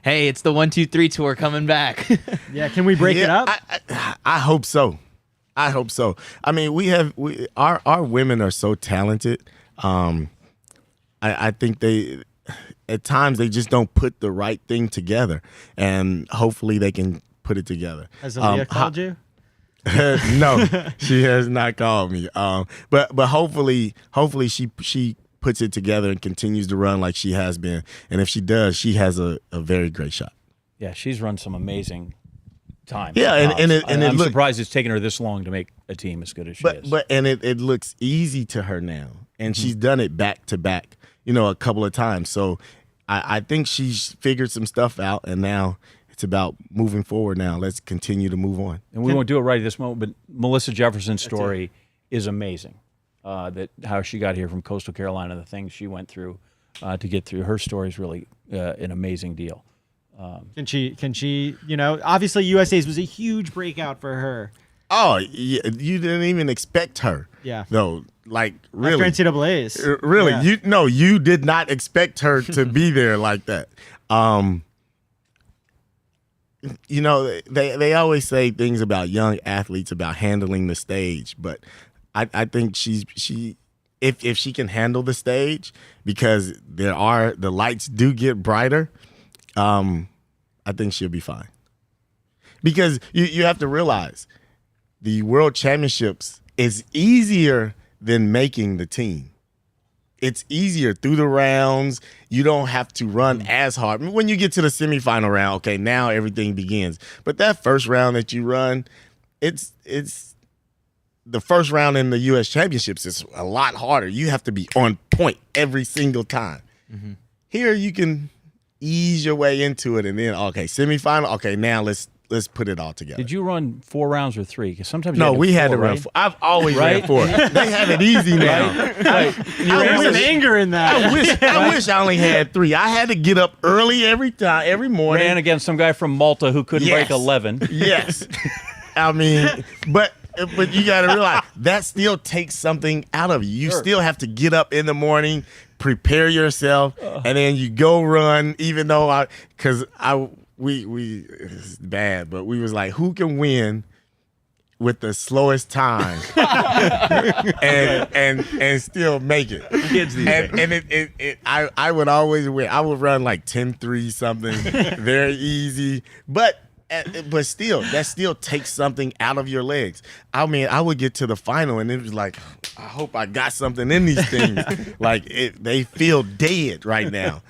hey, it's the 1, 2, 3 tour coming back. Yeah, can we break it up? I hope so. I hope so. I mean, our women are so talented. I think at times they just don't put the right thing together, and hopefully they can put it together. Has Aaliyah called you? No, she has not called me. But hopefully she puts it together and continues to run like she has been. And if she does, she has a very great shot. Yeah, she's run some amazing time. Yeah, I'm surprised it's taken her this long to make a team as good as she is. But it looks easy to her now, and she's done it back to back, a couple of times. So I think she's figured some stuff out, and now it's about moving forward. Now let's continue to move on. And we won't do it right at this moment, but Melissa Jefferson's story is amazing. That how she got here from Coastal Carolina, the things she went through to get through. Her story is really an amazing deal. Can she, obviously USA's was a huge breakout for her. Oh, yeah, you didn't even expect her. Yeah. No, really. After NCAA's. Really, yeah. You did not expect her to be there like that. They always say things about young athletes about handling the stage, but I think if she can handle the stage, because the lights do get brighter, I think she'll be fine. Because you have to realize the World Championships is easier than making the team. It's easier through the rounds. You don't have to run as hard. When you get to the semifinal round, okay, now everything begins. But that first round that you run, it's the first round in the U.S. Championships is a lot harder. You have to be on point every single time. Mm-hmm. Here you can ease your way into it, and then semifinal. Okay, now let's put it all together. Did you run 4 rounds or 3? Because sometimes we had to run 4. I've always ran 4. They have it easy now. There's some anger in that. I wish I only had 3. I had to get up early every morning. Ran against some guy from Malta who couldn't break 11. Yes, but you got to realize that still takes something out of you. You still have to get up in the morning, prepare yourself, and then you go run. Even though we it's bad, but we was like, who can win with the slowest time and still make it? Kids these days. And I would always win. I would run like 10-3 something, very easy. But but still, that still takes something out of your legs. I mean, I would get to the final, and it was like, I hope I got something in these things. Like they feel dead right now.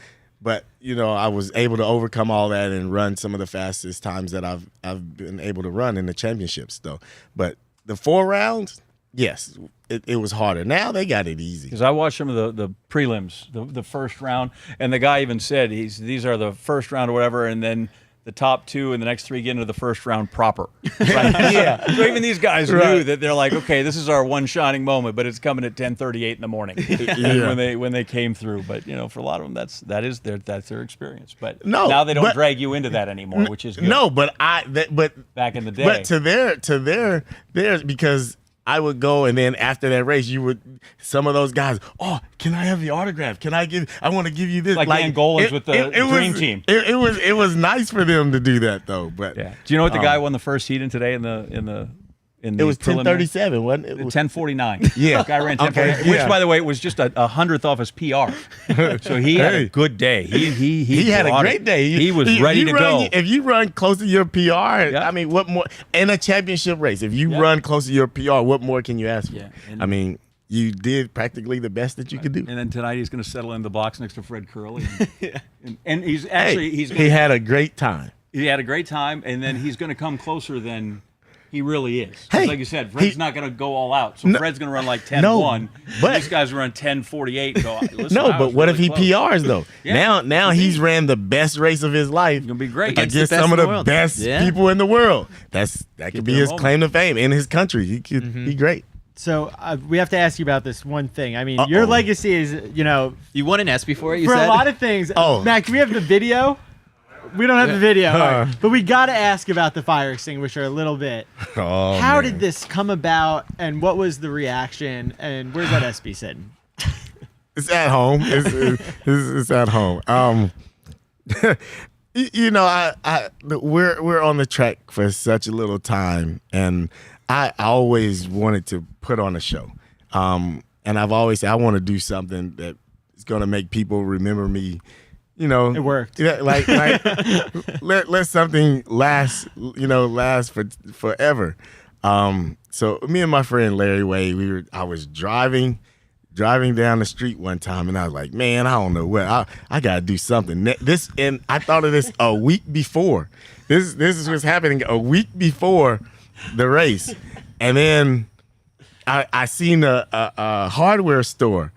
But I was able to overcome all that and run some of the fastest times that I've been able to run in the championships, though. But the 4 rounds, yes, it was harder. Now they got it easy. Because I watched some of the prelims, the first round, and the guy even said these are the first round or whatever, and then the top 2 and the next 3 get into the first round proper. Right? Yeah. So even these guys knew that they're like, okay, this is our one shining moment, but it's coming at 10:38 in the morning when they came through. But for a lot of them, that's their experience. But now they don't drag you into that anymore, which is good. No, but back in the day, but to theirs because I would go, and then after that race, some of those guys, oh, can I have the autograph? I want to give you this. Like Angolans with the dream team. It was nice for them to do that, though. But yeah. Do you know what the guy won the first heat in today in the it was 10:37, wasn't it? 10:49. Yeah. The guy ran 10:49, which, by the way, was just a 100th off his PR. So he had a good day. He had a great day. He was ready to go. If you run close to your PR, I mean, what more? In a championship race, if you run close to your PR, what more can you ask for? Yeah. I mean, you did practically the best that you could do. And then tonight he's going to settle in the box next to Fred Curley. And he's actually he had a great time. He had a great time, and then he's going to come closer than he really is. Hey, like you said, Fred's not going to go all out. So Fred's going to run like 10-1. But these guys run 10:48. But what if he PRs though? Yeah. Now he's ran the best race of his life. It's going to be great against some of the best people in the world. That could be his claim to fame in his country. He could be great. So we have to ask you about this one thing. I mean, your legacy is, You won an S before, you for said? a lot of things. Oh. Mac, do we have the video? We don't have the video, but we got to ask about the fire extinguisher a little bit. Oh, How did this come about, and what was the reaction, and where's that SB sitting? It's at home. It's at home. We're on the track for such a little time, and I always wanted to put on a show. And I've always said I want to do something that is going to make people remember me. It worked. Yeah, like let something last. Last for forever. So me and my friend Larry Wade, I was driving down the street one time, and I was like, man, I don't know what I gotta do something. And I thought of this a week before. This was happening a week before the race, and then I seen a hardware store,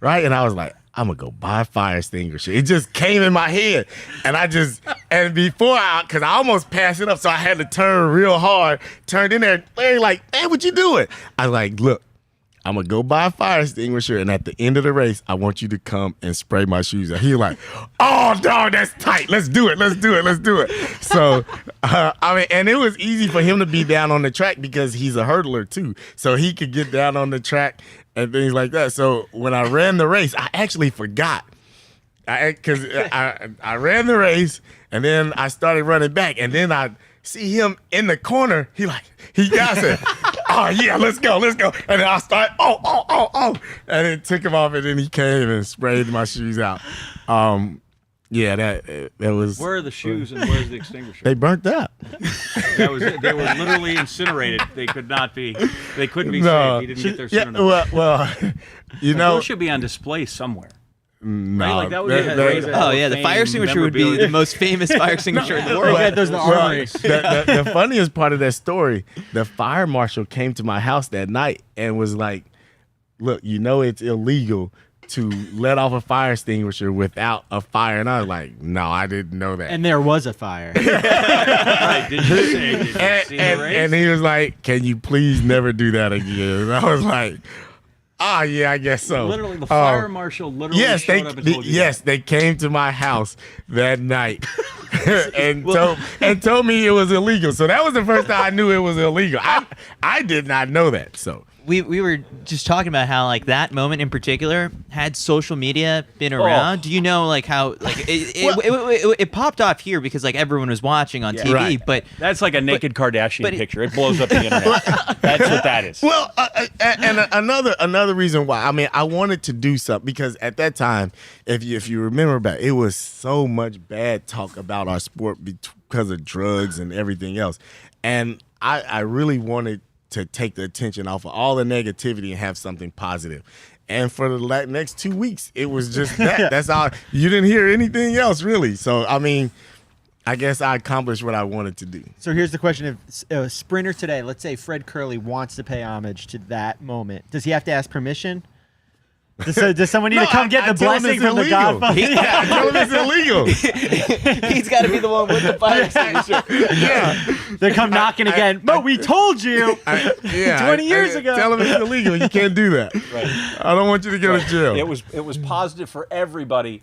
right, and I was like, I'm gonna go buy a fire extinguisher. It just came in my head, and before because I almost passed it up, so I had to turn real hard. Turned in there, Larry like, man, what you doing? I was like, look, I'm gonna go buy a fire extinguisher, and at the end of the race, I want you to come and spray my shoes out. He was like, oh, dog, that's tight. Let's do it. So, and it was easy for him to be down on the track because he's a hurdler too, so he could get down on the track and things like that. So when I ran the race, I actually forgot. Because I ran the race, and then I started running back, and then I see him in the corner. He got said, oh yeah, let's go. And then I started, oh, and it took him off, and then he came and sprayed my shoes out. Yeah, that was. Where are the shoes and where's the extinguisher? They burnt up. They were literally incinerated. They couldn't be saved. He didn't get there soon enough. Well, those should be on display somewhere. No, right? Like that would the fire extinguisher would be the most famous fire extinguisher in the world. Those in the armory. The funniest part of that story, the fire marshal came to my house that night and was like, look, it's illegal to let off a fire extinguisher without a fire. And I was like, no, I didn't know that. And there was a fire. Right, did you see the race? And he was like, can you please never do that again? And I was like, yeah, I guess so. Literally, the fire marshal showed up and told you that. They came to my house that night and told me it was illegal. So that was the first time I knew it was illegal. I did not know that. So we were just talking about how like that moment in particular, had social media been around, do you know like how like it popped off here because like everyone was watching on TV, right. But that's like a naked Kardashian picture. It blows up the internet. That's what that is. Well, and another reason why, I mean, I wanted to do something because at that time, if you remember back, it was so much bad talk about our sport because of drugs and everything else. And I really wanted to take the attention off of all the negativity and have something positive. And for the next 2 weeks, it was just that. That's all. You didn't hear anything else, really. So, I mean, I guess I accomplished what I wanted to do. So here's the question. If a sprinter today, let's say Fred Curley, wants to pay homage to that moment, does he have to ask permission? Does someone need to come get the blessing from the Godfather? Yeah, I tell him it's illegal. He's got to be the one with the fire extinguisher. Yeah. They come knocking again. Mo, we told you 20 years ago. Tell him it's illegal. You can't do that. Right. I don't want you to go to jail. It was positive for everybody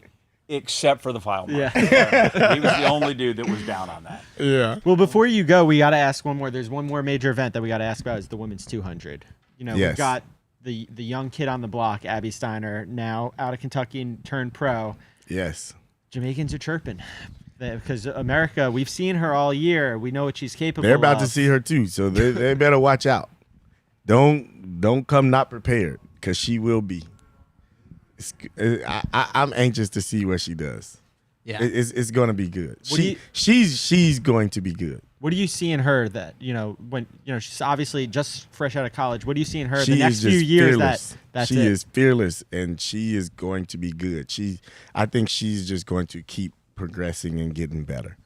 except for the file marshal. Yeah. He was the only dude that was down on that. Yeah. Well, before you go, we got to ask one more. There's one more major event that we got to ask about is the women's 200. You know, Yes. we've got the young kid on the block, Abby Steiner, now out of Kentucky and turned pro. Yes. Jamaicans are chirping because America, we've seen her all year. We know what she's capable of. They're about to see her too, so they better watch out. Don't come not prepared, because she will be. I'm anxious to see what she does. Yeah. It's going to be good. do you- She's going to be good. What do you see in her that, when she's obviously just fresh out of college? What do you see in her She the next is few just years fearless. that's she it? is fearless, and she is going to be good. I think she's just going to keep progressing and getting better.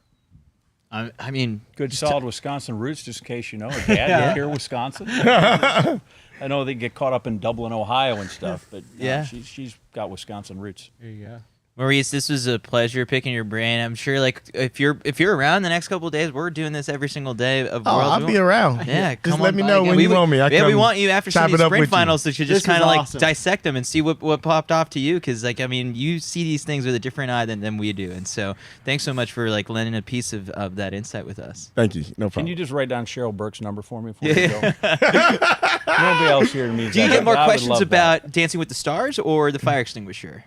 I mean, Good, solid Wisconsin roots, just in case you know. Her dad here, Wisconsin. I know they get caught up in Dublin, Ohio and stuff, but Yeah. she's got Wisconsin roots. There you go. Maurice, this was a pleasure picking your brain. I'm sure, like, if you're around the next couple of days, we're doing this every single day of Oh, World. I'll be around. Yeah, just come let on me by know again. when you want me. We want you after some chop of these it up spring with you. finals to just This kind of was like awesome. dissect them and see what popped off to you, because like, I mean, you see these things with a different eye than we do, and so thanks so much for like lending a piece of that insight with us. Thank you. No problem. Can you just write down Cheryl Burke's number for me before we go? Nobody else here needs Do you that. get more I would questions love that. about Dancing with the Stars or the fire extinguisher?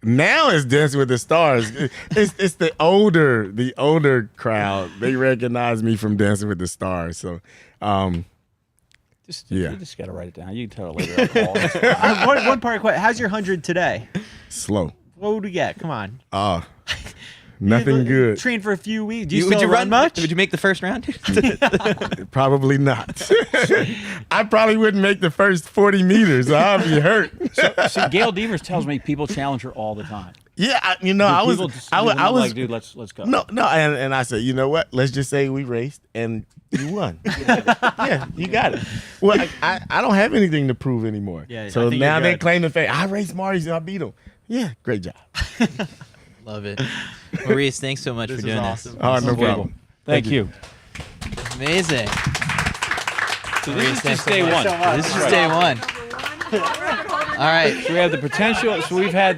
Now it's Dancing with the Stars. It's the older crowd. They recognize me from Dancing with the Stars. So, You Yeah. just got to write it down. You can tell her later. That's fine. One part of question. How's your 100 today? slow. What would we get? Come on. Nothing good. Train for a few weeks. Do you Would still you run much? Would you make the first round? Probably not. I probably wouldn't make the first 40 meters. I'll be hurt. See, Gail Devers tells me people challenge her all the time. Yeah, I was like, dude, let's go. No, and I said, you know what? Let's just say we raced and you won. Yeah, you got it. Well, I don't have anything to prove anymore. Yeah, I so think now you're they good. claim the fact I raced Maurice and I beat him. Yeah, great job. Love it. Maurice, thanks so much for This doing is this. awesome. Oh, no Okay. problem. Thank you. Amazing. So Maurice, this is thanks just day so much. one. This is day one. All right. So we have the potential. So we've had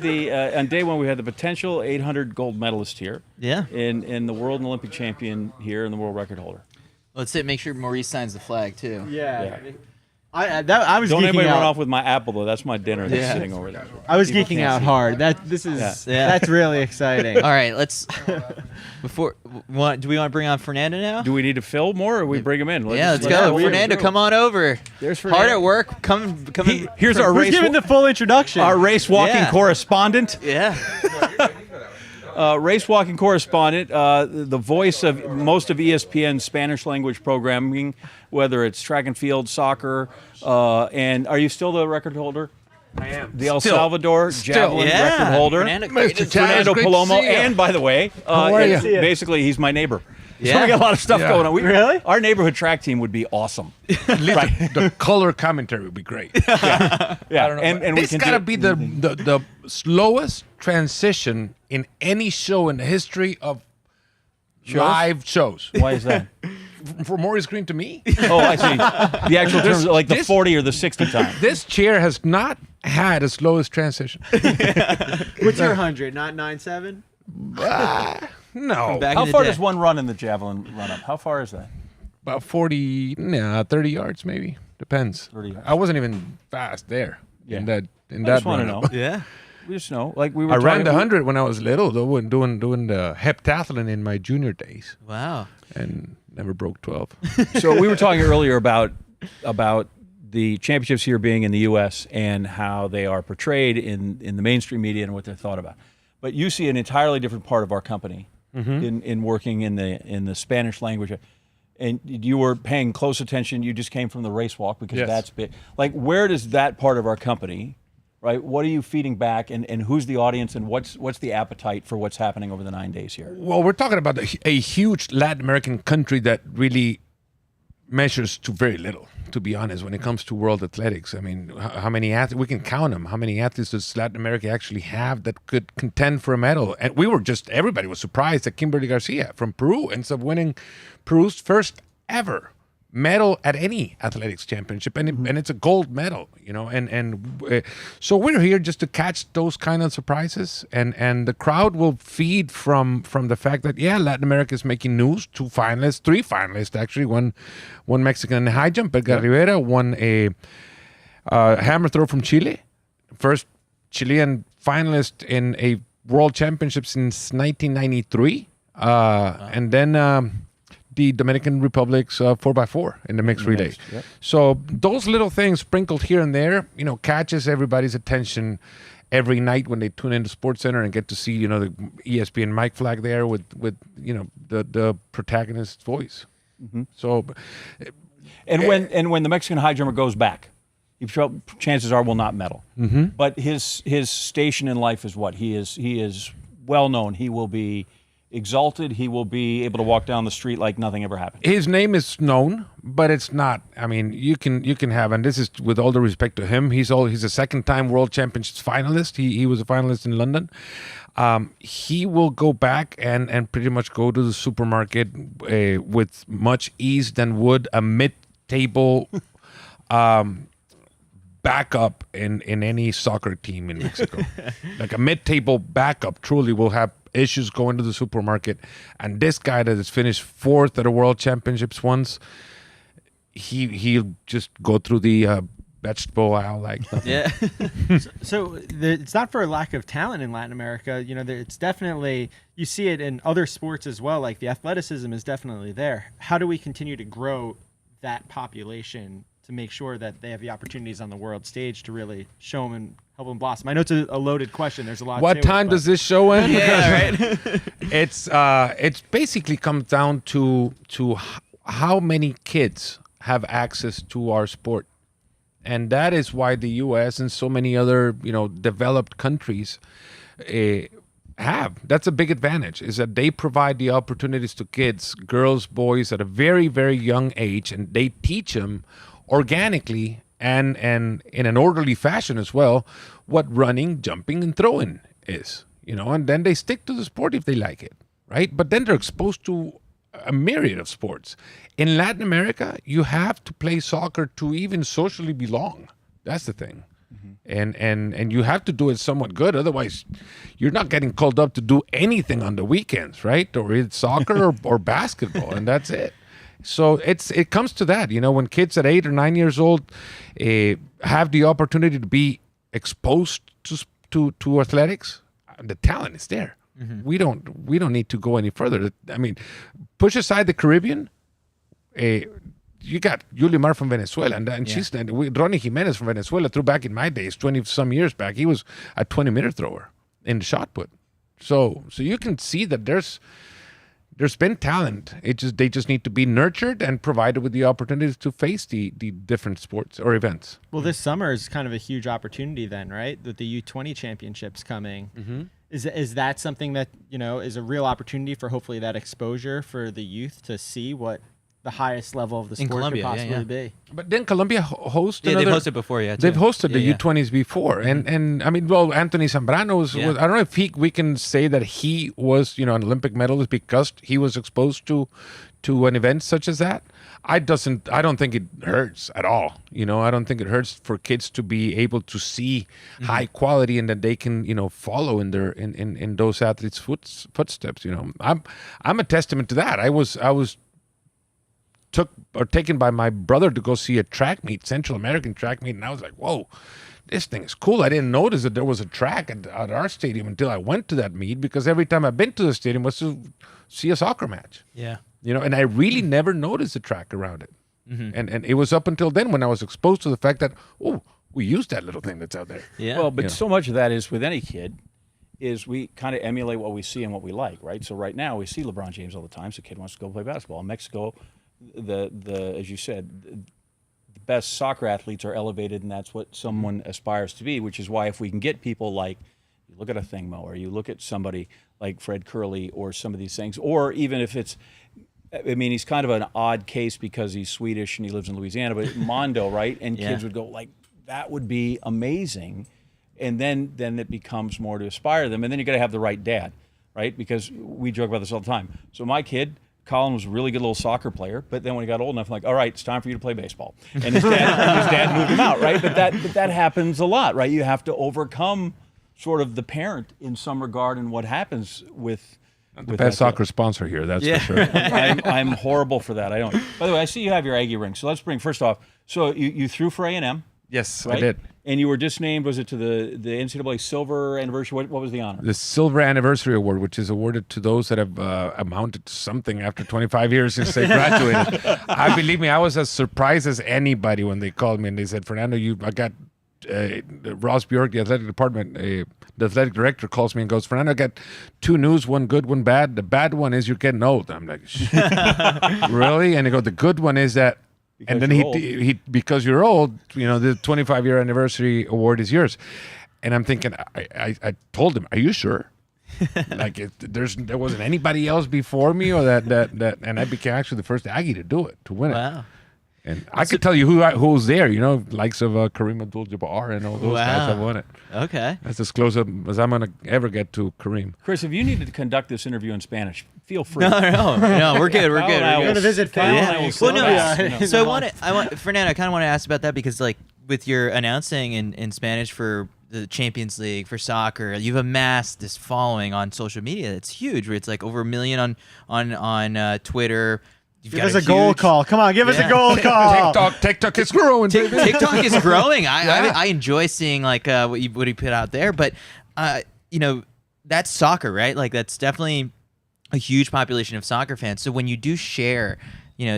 on day one we had the potential 800 gold medalist here. Yeah. In the world and Olympic champion here and the world record holder. Let's make sure Maurice signs the flag too. Yeah. Yeah. I was Don't geeking anybody out. run off with my apple though. That's my dinner that's Yeah. sitting over there. I was People geeking can't out see. hard. Yeah. That's really exciting. All right. Let's do we want to bring on Fernando now? Do we need to fill more, or we bring him in? Yeah, let's go. Fernando, come on over. There's Hard Fernando. at work. Come. Here's our Who's race. giving the full introduction? Our race walking Yeah. correspondent. Yeah. Race walking correspondent, the voice of most of ESPN's Spanish language programming, whether it's track and field, soccer, and are you still the record holder? I am. The El Salvador javelin Yeah. record holder, Fernando, Mr. Chavez, Fernando great to Palomo, see ya. and by the way, How are ya? basically he's my neighbor. So Yeah. we got a lot of stuff Yeah. going on. Really? Our neighborhood track team would be awesome. The color commentary would be great. Yeah, I don't know, and we it's can got to do- be the slowest transition in any show in the history of live shows. Why is that? For Maurice Greene to me, Oh, I see. The actual terms, like the this- 40 or the 60 time. this chair has not had the slowest transition. What's your 100? Not 9.7? No, Back How in the far day. does one run in the javelin run up? How far is that? about 30 yards maybe. Depends. 30 yards. I wasn't even fast there. Yeah. In that I that just want to run know. up. Yeah. We just know. Like we were I ran talking- the 100 when I was little, though, when doing the heptathlon in my junior days, Wow. and never broke 12. So we were talking earlier about the championships here being in the U.S. and how they are portrayed in the mainstream media and what they're thought about. But you see an entirely different part of our company in working in the Spanish language. And you were paying close attention. You just came from the race walk because that's big. Like, where does that part of our company, right? What are you feeding back, and who's the audience, and what's the appetite for what's happening over the 9 days here? Well, we're talking about a huge Latin American country that really measures to very little, to be honest, when it comes to world athletics. I mean, how many athletes, we can count them. How many athletes does Latin America actually have that could contend for a medal? And everybody was surprised that Kimberly Garcia from Peru ends up winning Peru's first ever medal at any athletics championship, and it's a gold medal, so we're here just to catch those kind of surprises, and the crowd will feed from the fact that Latin America is making news. Three finalists actually, one Mexican in the high jump, Edgar Rivera won a hammer throw from Chile, first Chilean finalist in a world championship since 1993, and then the Dominican Republic's 4x4 in the mixed relay. Yep. So those little things sprinkled here and there, catches everybody's attention every night when they tune into SportsCenter and get to see, the ESPN mic flag there with the protagonist's voice. So, and when the Mexican high jumper goes back, chances are will not medal. But his station in life is what? He is well known. He will be exalted. He will be able to walk down the street like nothing ever happened. His name is known, but it's not. I mean, you can have, and this is with all the respect to him. He's a second-time World Championships finalist. He was a finalist in London. He will go back and pretty much go to the supermarket with much ease than would a mid-table backup in any soccer team in Mexico. Like a mid-table backup truly will have issues going to the supermarket, and this guy that has finished fourth at the World Championships once, he'll just go through the vegetable aisle like nothing. Yeah. So it's not for a lack of talent in Latin America. It's definitely, you see it in other sports as well. Like the athleticism is definitely there. How do we continue to grow that population to make sure that they have the opportunities on the world stage to really show them and help them blossom? I know it's a loaded question. There's a lot. What time does this show end? Yeah, right. It's basically comes down to how many kids have access to our sport, and that is why the U.S. and so many other developed countries have. That's a big advantage, is that they provide the opportunities to kids, girls, boys, at a very, very young age, and they teach them organically and in an orderly fashion as well what running, jumping, and throwing is, and then they stick to the sport if they like it, right? But then they're exposed to a myriad of sports. In Latin America, you have to play soccer to even socially belong. That's the thing. And you have to do it somewhat good, otherwise you're not getting called up to do anything on the weekends, right? Or it's soccer or basketball, and that's it. So it comes to that, when kids at 8 or 9 years old have the opportunity to be exposed to athletics, the talent is there. We don't need to go any further. I mean, push aside the Caribbean. You got Yulimar from Venezuela, and she's Ronnie Jimenez from Venezuela threw back in my days, 20-some years back. He was a 20-meter thrower in the shot put. So you can see that there's been talent. They just need to be nurtured and provided with the opportunities to face the different sports or events. Well, this summer is kind of a huge opportunity then, right? With the U20 championships coming. Is that something that, is a real opportunity for hopefully that exposure for the youth to see what the highest level of the sport Colombia, could possibly be? But then Colombia hosts they've hosted before, too. They've hosted the U20s before. And I mean, well, Anthony Zambrano was I don't know if we can say that he was, an Olympic medalist because he was exposed to an event such as that. I don't think it hurts at all. I don't think it hurts for kids to be able to see high quality and that they can, follow in their in those athletes' footsteps. I'm a testament to that. I was taken by my brother to go see a track meet, Central American track meet, and I was like, whoa, this thing is cool. I didn't notice that there was a track at our stadium until I went to that meet, because every time I've been to the stadium was to see a soccer match. Yeah. And I really never noticed the track around it. And it was up until then when I was exposed to the fact that, we use that little thing that's out there. Yeah. Well, but so much of that is with any kid is we kind of emulate what we see and what we like, right? So right now we see LeBron James all the time. So a kid wants to go play basketball. In Mexico, the as you said, the best soccer athletes are elevated, and that's what someone aspires to be. Which is why if we can get people like, you look at a Thingmo, or you look at somebody like Fred Curley, or some of these things, or even if it's, I mean, he's kind of an odd case because he's Swedish and he lives in Louisiana, but Mondo, right? And kids would go like, that would be amazing. And then it becomes more to aspire them. And then you got to have the right dad, right? Because we joke about this all the time. So my kid, Colin, was a really good little soccer player, but then when he got old enough, I'm like, all right, it's time for you to play baseball. And his dad moved him out, right? But that happens a lot, right? You have to overcome sort of the parent in some regard, and what happens with the best soccer sponsor here, that's for sure. I'm horrible for that. I don't. By the way, I see you have your Aggie ring. So let's bring, first off, so you threw for A&M. Yes, right? I did. And you were just named, was it to the NCAA Silver Anniversary? What was the honor? The Silver Anniversary Award, which is awarded to those that have amounted to something after 25 years since they graduated. Believe me, I was as surprised as anybody when they called me and they said, Fernando, I got Ross Bjork, the athletic department, the athletic director, calls me and goes, Fernando, I got 2 news, one good, one bad. The bad one is you're getting old. I'm like, really? And he goes, the good one is that, because and then he because you're old, the 25-year anniversary award is yours. And I'm thinking, I told him, are you sure? Like there wasn't anybody else before me, or that, and I became actually the first Aggie to do it, to win it. Wow. And I could tell you who's there, likes of Kareem Abdul-Jabbar and all those guys that won it. Okay. That's as close as I'm going to ever get to Kareem. Chris, if you needed to conduct this interview in Spanish, feel free. No, we're good. We're good. We're going to visit family. So I want Fernando, I kind of want to ask about that because, like, with your announcing in Spanish for the Champions League for soccer, you've amassed this following on social media that's huge. Where it's like over 1 million on Twitter. Give us a goal call. Come on, give us a goal call. TikTok is growing. TikTok is growing. I enjoy seeing like what he put out there, but that's soccer, right? Like that's definitely a huge population of soccer fans. So when you do share,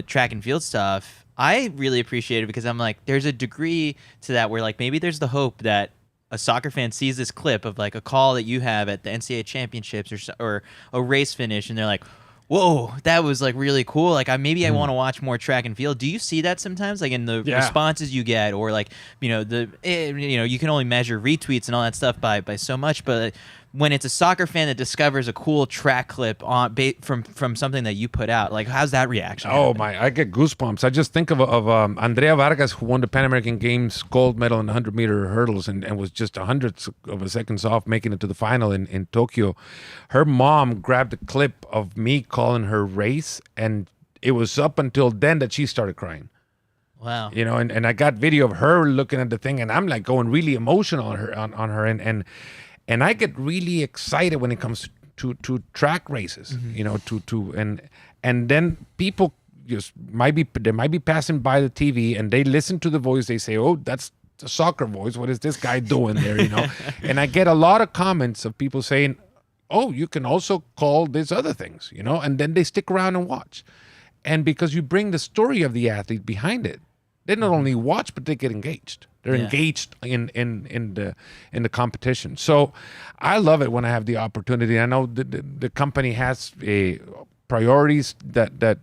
track and field stuff, I really appreciate it because I'm like, there's a degree to that where like maybe there's the hope that a soccer fan sees this clip of like a call that you have at the NCAA championships or a race finish, and they're like, whoa, that was like really cool. Like I want to watch more track and field. Do you see that sometimes, like in the responses you get, or like you can only measure retweets and all that stuff by so much, but when it's a soccer fan that discovers a cool track clip from something that you put out, like how's that reaction? Oh my, I get goosebumps. I just think of Andrea Vargas, who won the Pan American Games gold medal in the 100-meter hurdles and was just hundredths of a seconds off making it to the final in Tokyo. Her mom grabbed a clip of me calling her race, and it was up until then that she started crying. Wow. And I got video of her looking at the thing, and I'm like going really emotional on her and I get really excited when it comes to track races, and then people just might be passing by the TV and they listen to the voice. They say, "Oh, that's the soccer voice. What is this guy doing there?" And I get a lot of comments of people saying, "Oh, you can also call these other things," and then they stick around and watch, and because you bring the story of the athlete behind it, they not only watch but they get engaged. They're engaged in the competition. So I love it when I have the opportunity. I know the company has priorities that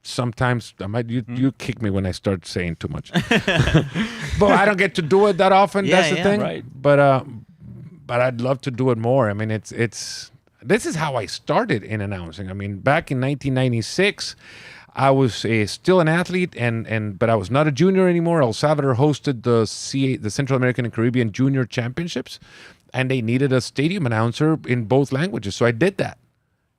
sometimes you kick me when I start saying too much. But I don't get to do it that often. That's the thing. Right. But I'd love to do it more. I mean, this is how I started in announcing. I mean, back in 1996. I was still an athlete, but I was not a junior anymore. El Salvador hosted the Central American and Caribbean Junior Championships, and they needed a stadium announcer in both languages. So I did that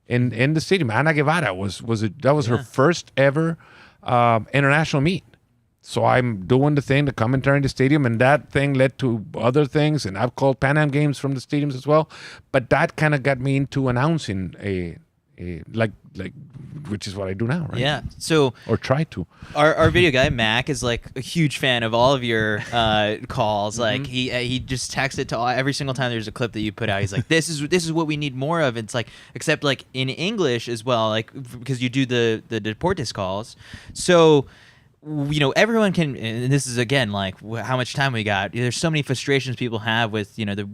in the stadium. Ana Guevara was her first ever international meet. So I'm doing the commentary in the stadium, and that thing led to other things. And I've called Pan Am games from the stadiums as well. But that kind of got me into announcing which is what I do now, right? Yeah. So or try to. Our video guy Mac is like a huge fan of all of your calls. Like he just texts it to every single time there's a clip that you put out. He's like, this is what we need more of. It's like, except like in English as well, like because you do the Deportes calls. So everyone can, and this is again like how much time we got. There's so many frustrations people have with the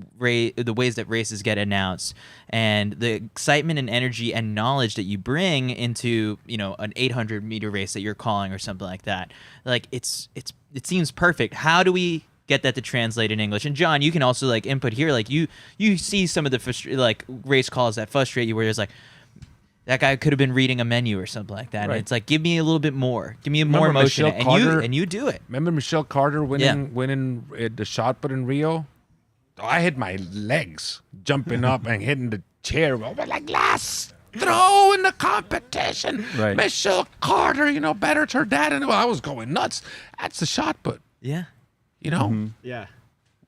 ways that races get announced, and the excitement and energy and knowledge that you bring into an 800-meter race that you're calling or something like that. Like it seems perfect. How do we get that to translate in English? And John, you can also like input here. Like you see some of the race calls that frustrate you, where there's like, that guy could have been reading a menu or something like that. Right. And it's like, give me a little bit more. Give me more emotion. And you do it. Remember Michelle Carter winning the shot put in Rio? Oh, I hit my legs jumping up and hitting the chair. We're like, last throw in the competition. Right. Michelle Carter, betters her dad. And I was going nuts. That's the shot put. Yeah. Yeah.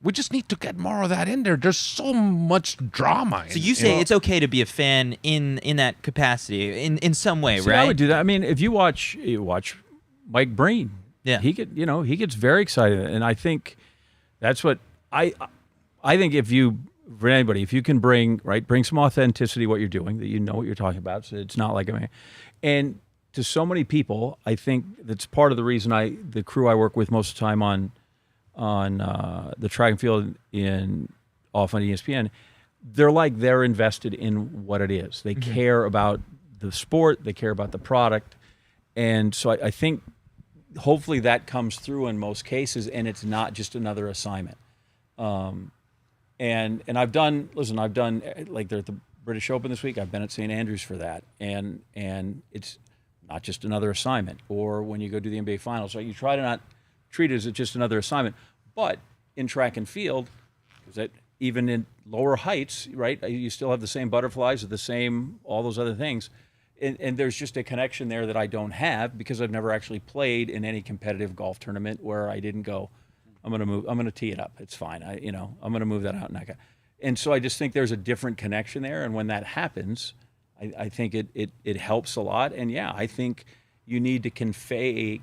We just need to get more of that in there. There's so much drama. So you say it's okay to be a fan in that capacity in some way, right? I would do that. I mean, if you watch Mike Breen, he gets very excited, and I think that's what I think. If you can bring some authenticity to what you're doing, that you know what you're talking about, so it's not like and to so many people, I think that's part of the reason the crew I work with most of the time on the track and field off on ESPN, they're invested in what it is. They care about the sport, they care about the product, and so I think hopefully that comes through in most cases, and it's not just another assignment. And I've done like they're at the British Open this week. I've been at St. Andrews for that, and it's not just another assignment. Or when you go do the NBA Finals, you try to not treat it as just another assignment. But in track and field, because that even in lower heights, right, you still have the same butterflies, the same all those other things, and there's just a connection there that I don't have because I've never actually played in any competitive golf tournament where I didn't go, I'm going to tee it up. It's fine. I'm going to move that out and so I just think there's a different connection there, and when that happens, I think it helps a lot. And I think you need to convey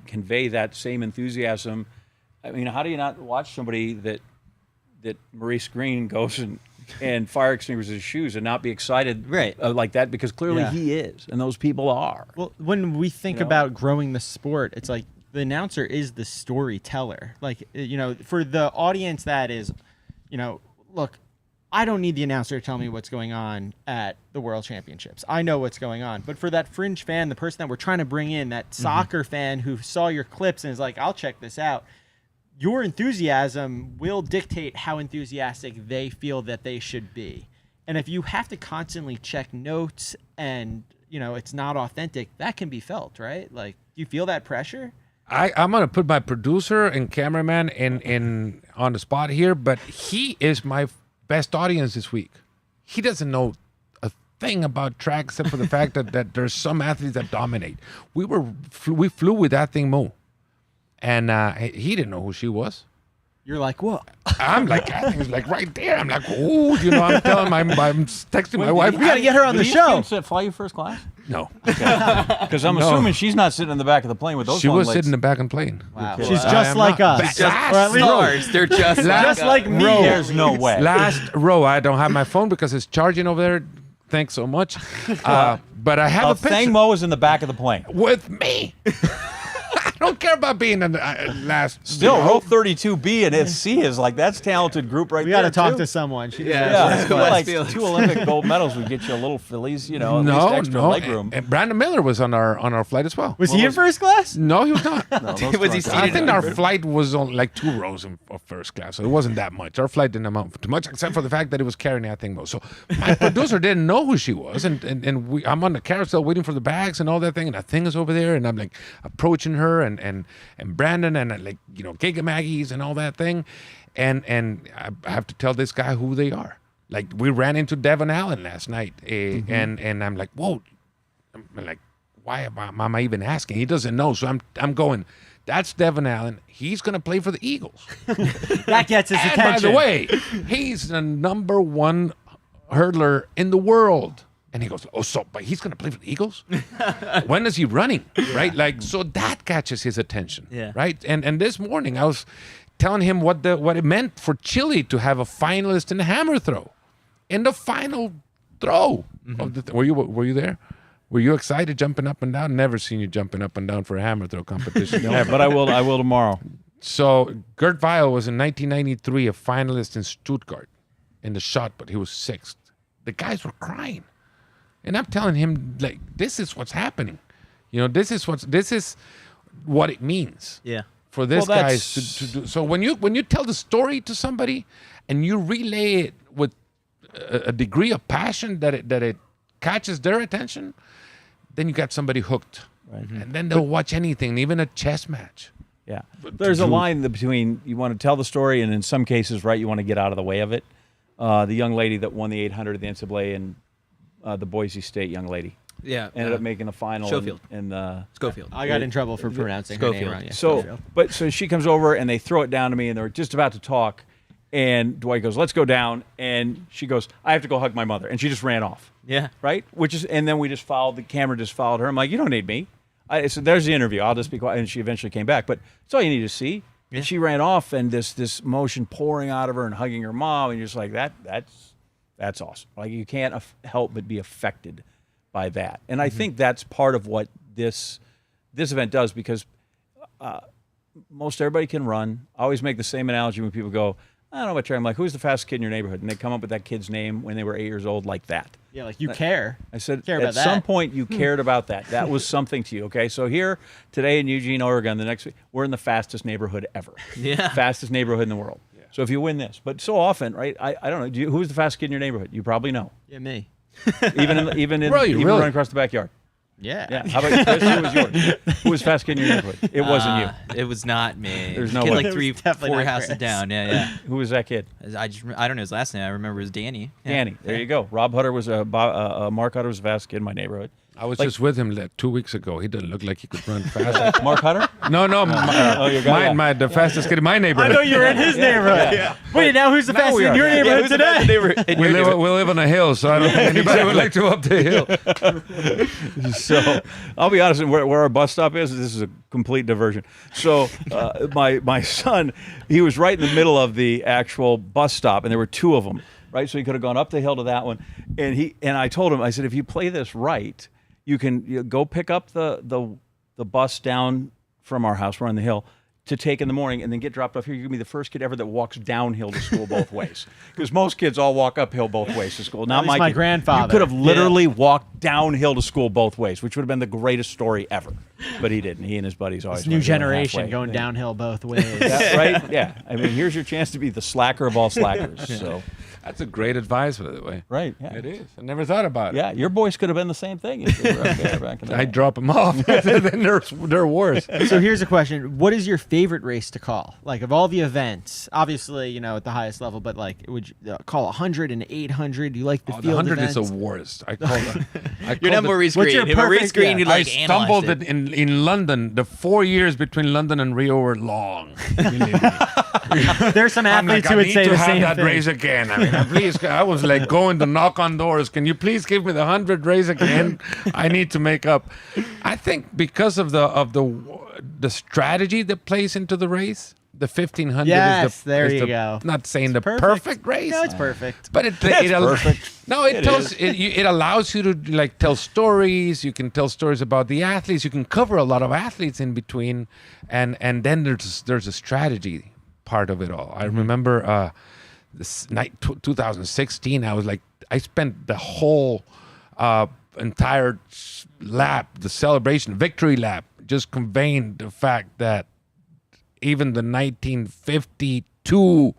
that same enthusiasm. I mean, how do you not watch somebody that Maurice Greene goes and fire extinguishes his shoes and not be excited like that? Because clearly he is, and those people are. Well, when we think about growing the sport, it's like the announcer is the storyteller. Like, for the audience that is, look, I don't need the announcer to tell me what's going on at the World Championships. I know what's going on. But for that fringe fan, the person that we're trying to bring in, that soccer fan who saw your clips and is like, I'll check this out, your enthusiasm will dictate how enthusiastic they feel that they should be. And if you have to constantly check notes and, it's not authentic, that can be felt, right? Like, do you feel that pressure? I'm going to put my producer and cameraman in on the spot here, but he is my best audience this week. He doesn't know a thing about track except for the fact that there's some athletes that dominate. We flew with that thing Mo, and he didn't know who she was. You're like, what? I'm like, that thing's like right there. I'm like, oh, I'm telling I'm texting my wife. We got to get her on the show. Did fly you first class? No. Because I'm assuming she's not sitting in the back of the plane with those. She was legs. sitting in the back of the plane. Wow. She's just like us. They're just like me. There's no way. Last row. I don't have my phone because it's charging over there. Thanks so much. But I have a picture. Thang Mo is in the back of the plane. With me. I don't care about being in the last. Still, row 32B and SC is like, that's talented group right there. We got to talk to someone. Like 2 Olympic gold medals would get you a little Phillies, at least extra leg room. And Brandon Miller was on our flight as well. Was he in first class? No, he was not. Was he seated? I think our flight was on like 2 rows of first class, so it wasn't that much. Our flight didn't amount to much, except for the fact that it was carrying that thing. So my producer didn't know who she was, and I'm on the carousel waiting for the bags and all that thing, and that thing is over there, and I'm like approaching her and Brandon and like Giga Maggies and all that thing, and I have to tell this guy who they are. Like, we ran into Devon Allen last night, and I'm like, whoa, I'm like, why am I even asking? He doesn't know, so I'm going, that's Devon Allen. He's gonna play for the Eagles. That gets his attention. By the way, he's the #1 hurdler in the world. And he goes, but he's going to play for the Eagles? When is he running? Right? Like, so that catches his attention. Yeah. Right? And this morning I was telling him what it meant for Chile to have a finalist in the hammer throw. In the final throw. Were you there? Were you excited jumping up and down? Never seen you jumping up and down for a hammer throw competition. Yeah, but I will tomorrow. So Gert Weil was in 1993 a finalist in Stuttgart in the shot put. He was 6th. The guys were crying, and I'm telling him like, this is what's happening. This is what it means. Yeah. For this guys to do. So when you tell the story to somebody and you relay it with a degree of passion that it catches their attention, then you got somebody hooked, right? And then they'll watch anything, even a chess match. Yeah, there's a line between you want to tell the story, and in some cases, right, you want to get out of the way of it. The young lady that won the 800 at the NCAA and the Boise State young lady. Yeah, ended up making a final. Schofield. Schofield. I got in trouble for pronouncing Schofield. her name wrong. Yeah, So she comes over and they throw it down to me and they're just about to talk, and Dwight goes, "Let's go down," and she goes, "I have to go hug my mother," and she just ran off. Yeah. Right. And then we just followed the camera. Just followed her. I'm like, "You don't need me." I said, "There's the interview. I'll just be quiet." And she eventually came back, but it's all you need to see. Yeah. And she ran off, and this emotion pouring out of her and hugging her mom, and you're just like, that's awesome. Like you can't help but be affected by that. And I think that's part of what this event does, because most everybody can run. I always make the same analogy when people go, "I don't know about track." I'm like, "Who's the fastest kid in your neighborhood?" And they come up with that kid's name when they were 8 years old, like that. Yeah, like you care. I said, care at some point you cared about that. That was something to you. Okay, so here today in Eugene, Oregon, the next week, we're in the fastest neighborhood ever. Yeah. Fastest neighborhood in the world. Yeah. So if you win this, but so often, right? I don't know. Who's the fastest kid in your neighborhood? You probably know. Yeah, me. even really? running across the backyard. Yeah. Yeah. How about you, Chris? Who was yours? Who was fast kid in your neighborhood? It wasn't you. It was not me. There's no kid way. like 3, 4 houses down. Yeah. Who was that kid? I don't know his last name. I remember it was Danny. Yeah. Danny. There you go. Rob Hutter was Mark Hutter was the fastest kid in my neighborhood. I was just with him 2 weeks ago. He didn't look like he could run fast. Mark Hutter? No, the fastest kid in my neighborhood. I know you were in his neighborhood. Yeah. Wait, now who's the fastest in your neighborhood today? We live on a hill, so I don't think anybody would like to go up the hill. So I'll be honest, where our bus stop is, this is a complete diversion. So my son, he was right in the middle of the actual bus stop, and there were 2 of them, right? So he could have gone up the hill to that one. And I told him, I said, if you play this right, you can go pick up the bus down from our house. We're on the hill to take in the morning, and then get dropped off here. You're gonna be the first kid ever that walks downhill to school both ways, because most kids all walk uphill both ways to school. Not my grandfather. You could have literally walked downhill to school both ways, which would have been the greatest story ever. But he didn't. He and his buddies always. This new generation going downhill both ways. Right? Yeah. I mean, here's your chance to be the slacker of all slackers. So. That's a great advice, by the way. Right. Yeah. It is. I never thought about it. Yeah, your boys could have been the same thing if they were up there back in the day. I drop them off. Then they're worse. So here's a question: what is your favorite race to call? Like of all the events, obviously, at the highest level, but like, would you call 100 and 800? Do you like the field 100 events? is the worst. I call it. You're not Maurice Greene. Maurice Greene, you I stumbled in London. The 4 years between London and Rio were long. There's some athletes who would say the same thing. I need to have that race again. I mean, please. I was like going to knock on doors. Can you please give me the 100 race again? I need to make up. I think because of the strategy that plays into the race, the 1500 yes, is you go. Not saying the perfect race. No, it's perfect. But it perfect. No, it allows you to like tell stories. You can tell stories about the athletes. You can cover a lot of athletes in between, and then there's a strategy part of it all. I remember this night 2016. I spent the whole entire lap, the celebration, victory lap, just conveying the fact that even the 1952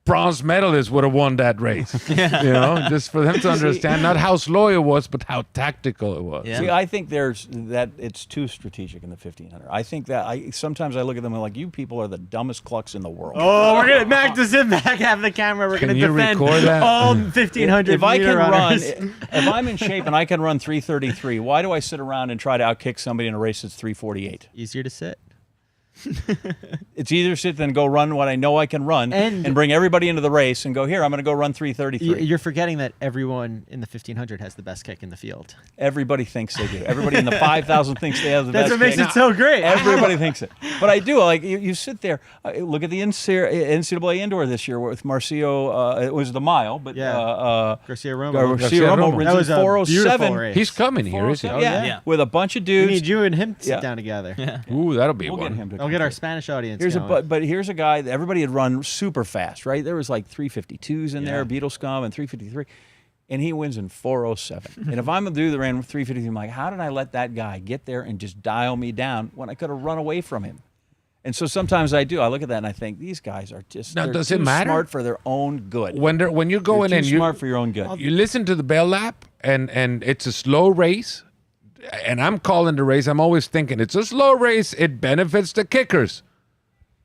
bronze medalist would have won that race. Just for them to understand not how slow it was, but how tactical it was. Yeah. See, I think it's too strategic in the 1500. I think that sometimes I look at them and I'm like, you people are the dumbest clucks in the world. Oh, we're gonna Mac to sit back, have the camera. We're gonna defend all 1500. If I can run, if I'm in shape and I can run 3:33, why do I sit around and try to outkick somebody in a race that's 3:48? Easier to sit. It's either sit then go run what I know I can run and bring everybody into the race and go, here, I'm going to go run 3:33. You're forgetting that everyone in the 1500 has the best kick in the field. Everybody thinks they do. Everybody in the 5,000 thinks they have the best That's what makes kick. it so great. Everybody thinks it. But I do. Like, you sit there. Look at the NCAA Indoor this year with Marcio. It was the mile, but Garcia Romo. Garcia Romo That was a 407. beautiful race. He's coming here, is he? Yeah. With a bunch of dudes. We need you and him to sit down together. Yeah. Ooh, that'll be We'll one. get him to I'll come get our through. Spanish audience Here's going. but here's a guy that everybody had run super fast, right? There was like 352s in there, Beetle Scum, and 353. And he wins in 407. And if I'm a dude that ran 353, I'm like, how did I let that guy get there and just dial me down when I could have run away from him? And so sometimes I do. I look at that and I think these guys are just Now, they're does too it matter? smart for their own good. When you're going You're in, too smart for your own good. you listen to the bell lap, and it's a slow race, and I'm calling the race. I'm always thinking it's a slow race. It benefits the kickers.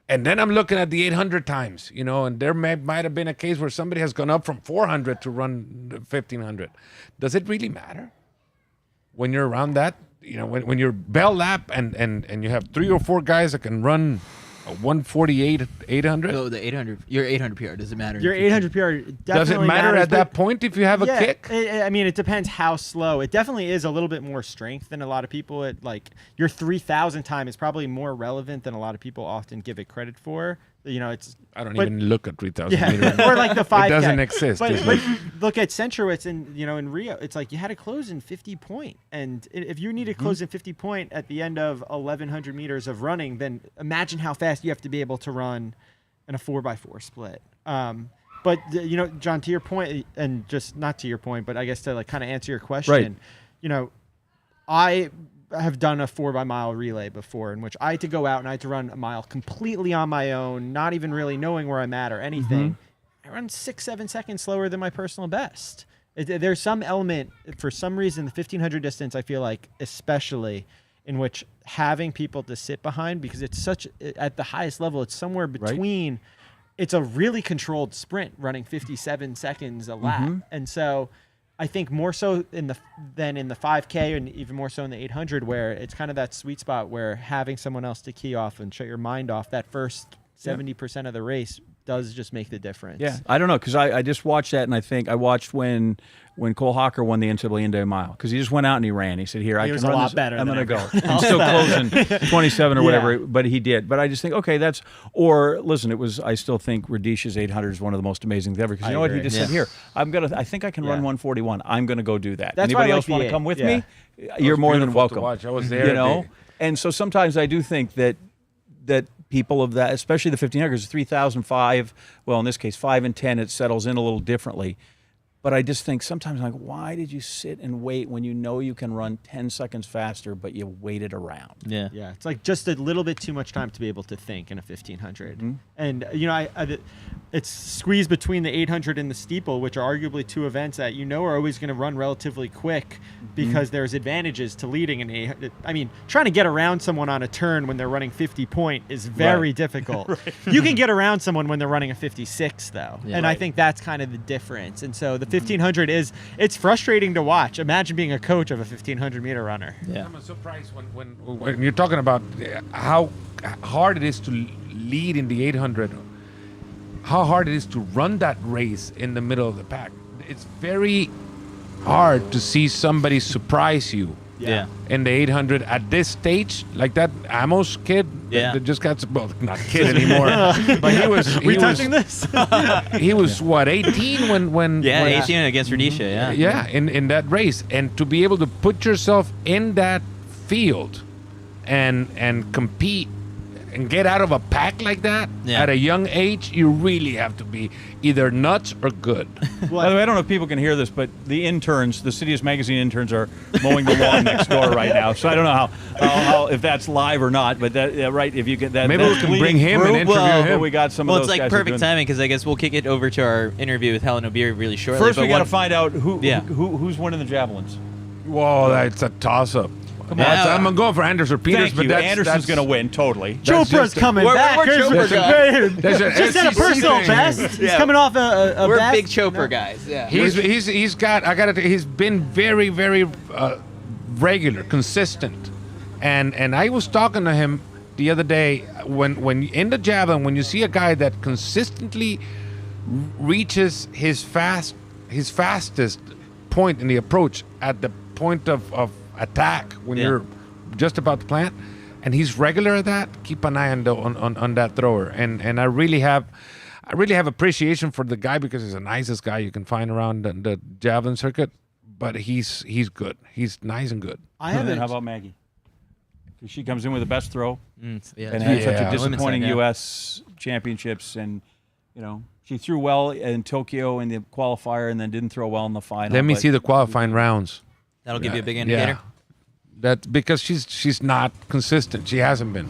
And then I'm looking at the 800 times, and there might have been a case where somebody has gone up from 400 to run 1,500. Does it really matter when you're around that? When you're bell lap and you have 3 or 4 guys that can run a 148 800? So the 800, your 800 PR, does it matter? Your 800 PR definitely Does it matter matters, at that point if you have a kick? I mean, it depends how slow. It definitely is a little bit more strength than a lot of people. Your 3,000 time is probably more relevant than a lot of people often give it credit for. It's I don't even look at 3,000 yeah, meters. or like the 5K. It doesn't exist. But does it? look at Centrowitz in Rio. It's like you had to close in 50 point, and if you need to close in 50 point at the end of 1,100 meters of running, then imagine how fast you have to be able to run in a 4x4 split. But John, to your point, and just not to your point, but I guess to kind of answer your question, I have done a 4x-mile relay before in which I had to go out and I had to run a mile completely on my own, not even really knowing where I'm at or anything. I run 6-7 seconds slower than my personal best. There's some element, for some reason, the 1,500 distance, I feel like, especially, in which having people to sit behind, because it's at the highest level, it's somewhere between, it's a really controlled sprint running 57 seconds a lap. And so I think more so than in the 5K, and even more so in the 800, where it's kind of that sweet spot where having someone else to key off and shut your mind off that first 70% of the race does just make the difference. Yeah, I don't know, because I just watched that, and I think I watched when Cole Hocker won the NCAA Indoor Mile, because he just went out and he ran. He said, "Here, I can was run a lot this. better I'm than going to go." everyone I'm still closing 27 or Yeah. whatever, but he did. But I just think, okay, or listen, I still think Radish's 800 is one of the most amazing things ever, because you know what he agree. just said? Here, I think I can run 141. I'm going to go do that. That's why I Anybody like else want the to come with yeah. me? You're more than beautiful to welcome. watch. I was there. And so sometimes I do think that people of that, especially the 1,500, because 3,005, well, in this case, 5 and 10, it settles in a little differently. But I just think sometimes, like, why did you sit and wait when you know you can run 10 seconds faster, but you waited around? Yeah. Yeah, it's like just a little bit too much time to be able to think in a 1,500. And, it's squeezed between the 800 and the steeple, which are arguably two events that are always going to run relatively quick because there's advantages to leading an 800. I mean, trying to get around someone on a turn when they're running 50 point is very difficult. You can get around someone when they're running a 56, though. Yeah. And I think that's kind of the difference. And so the 1,500 it's frustrating to watch. Imagine being a coach of a 1,500 meter runner. Yeah. I'm surprised when you're talking about how hard it is to lead in the 800, how hard it is to run that race in the middle of the pack. It's very hard to see somebody surprise you Yeah. in the 800 at this stage, like that Amos kid Yeah. that just got, well, not kid anymore, but he was. this? He was what, 18 when Yeah, when- 18 against Radisha, yeah. yeah, in that race, and to be able to put yourself in that field and compete and get out of a pack like that at a young age, you really have to be either nuts or good. By the way, I don't know if people can hear this, but the interns, the CITIUS Magazine interns, are mowing the lawn next door right now. So I don't know how if that's live or not, but that right, if you get that. Maybe we can bring him and interview But him. we got some Well, of it's those like guys who are perfect doing- timing because I guess we'll kick it over to our interview with Hellen Obiri really shortly. First, but we got to one- find out who's winning the javelins. Whoa, that's a toss-up. on. I'm going for Anders or Peters, Thank but you. that's Anderson's going to win totally. That's Chopra's just a- coming We're back. Chopra guys. There's an Just had a SEC personal thing. best. He's Yeah. coming off a We're best. big Chopra guys. Yeah. He's been very, very regular, consistent, and I was talking to him the other day when in the javelin, when you see a guy that consistently reaches his fastest point in the approach at the point of attack when you're just about to plant, and he's regular at that, keep an eye on that thrower. And I really have appreciation for the guy because he's the nicest guy you can find around the javelin circuit. But he's good. He's nice and good. How about Maggie? She comes in with the best throw and had Yeah. such a disappointing Women's side, U.S. championships, and she threw well in Tokyo in the qualifier, and then didn't throw well in the final. Let me see the qualifying rounds. That'll give you a big indicator. That's because she's not consistent. She hasn't been.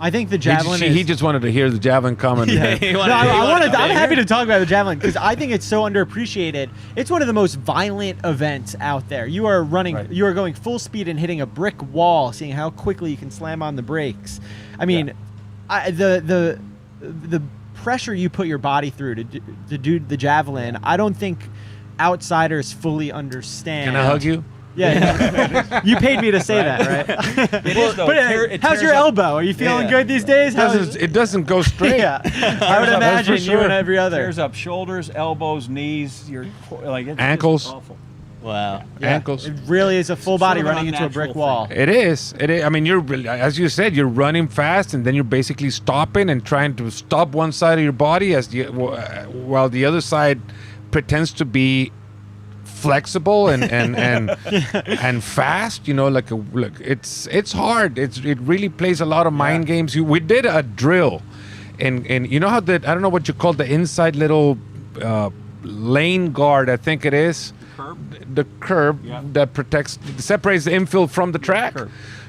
I think the javelin. He just wanted to hear the javelin coming. I'm happy to talk about the javelin because I think it's so underappreciated. It's one of the most violent events out there. You are running, you are going full speed and hitting a brick wall, seeing how quickly you can slam on the brakes. I mean, the pressure you put your body through to do the javelin, I don't think outsiders fully understand. Can I hug you? Yeah, you paid me to say that, right? It is, though. It How's tears your up- elbow? Are you feeling good these days? It doesn't go straight. Yeah, I would imagine for you sure. and every other. Tears up shoulders, elbows, knees. It's Ankles. just awful. Wow. Ankles. It really is a full body sort of an running into a brick unnatural wall. It is. I mean, as you said, you're running fast, and then you're basically stopping and trying to stop one side of your body while the other side pretends to be flexible and fast. It's hard. It really plays a lot of mind games. We did a drill, and you know how I don't know what you call the inside little lane guard. I think it is. The curb that separates the infield from the track.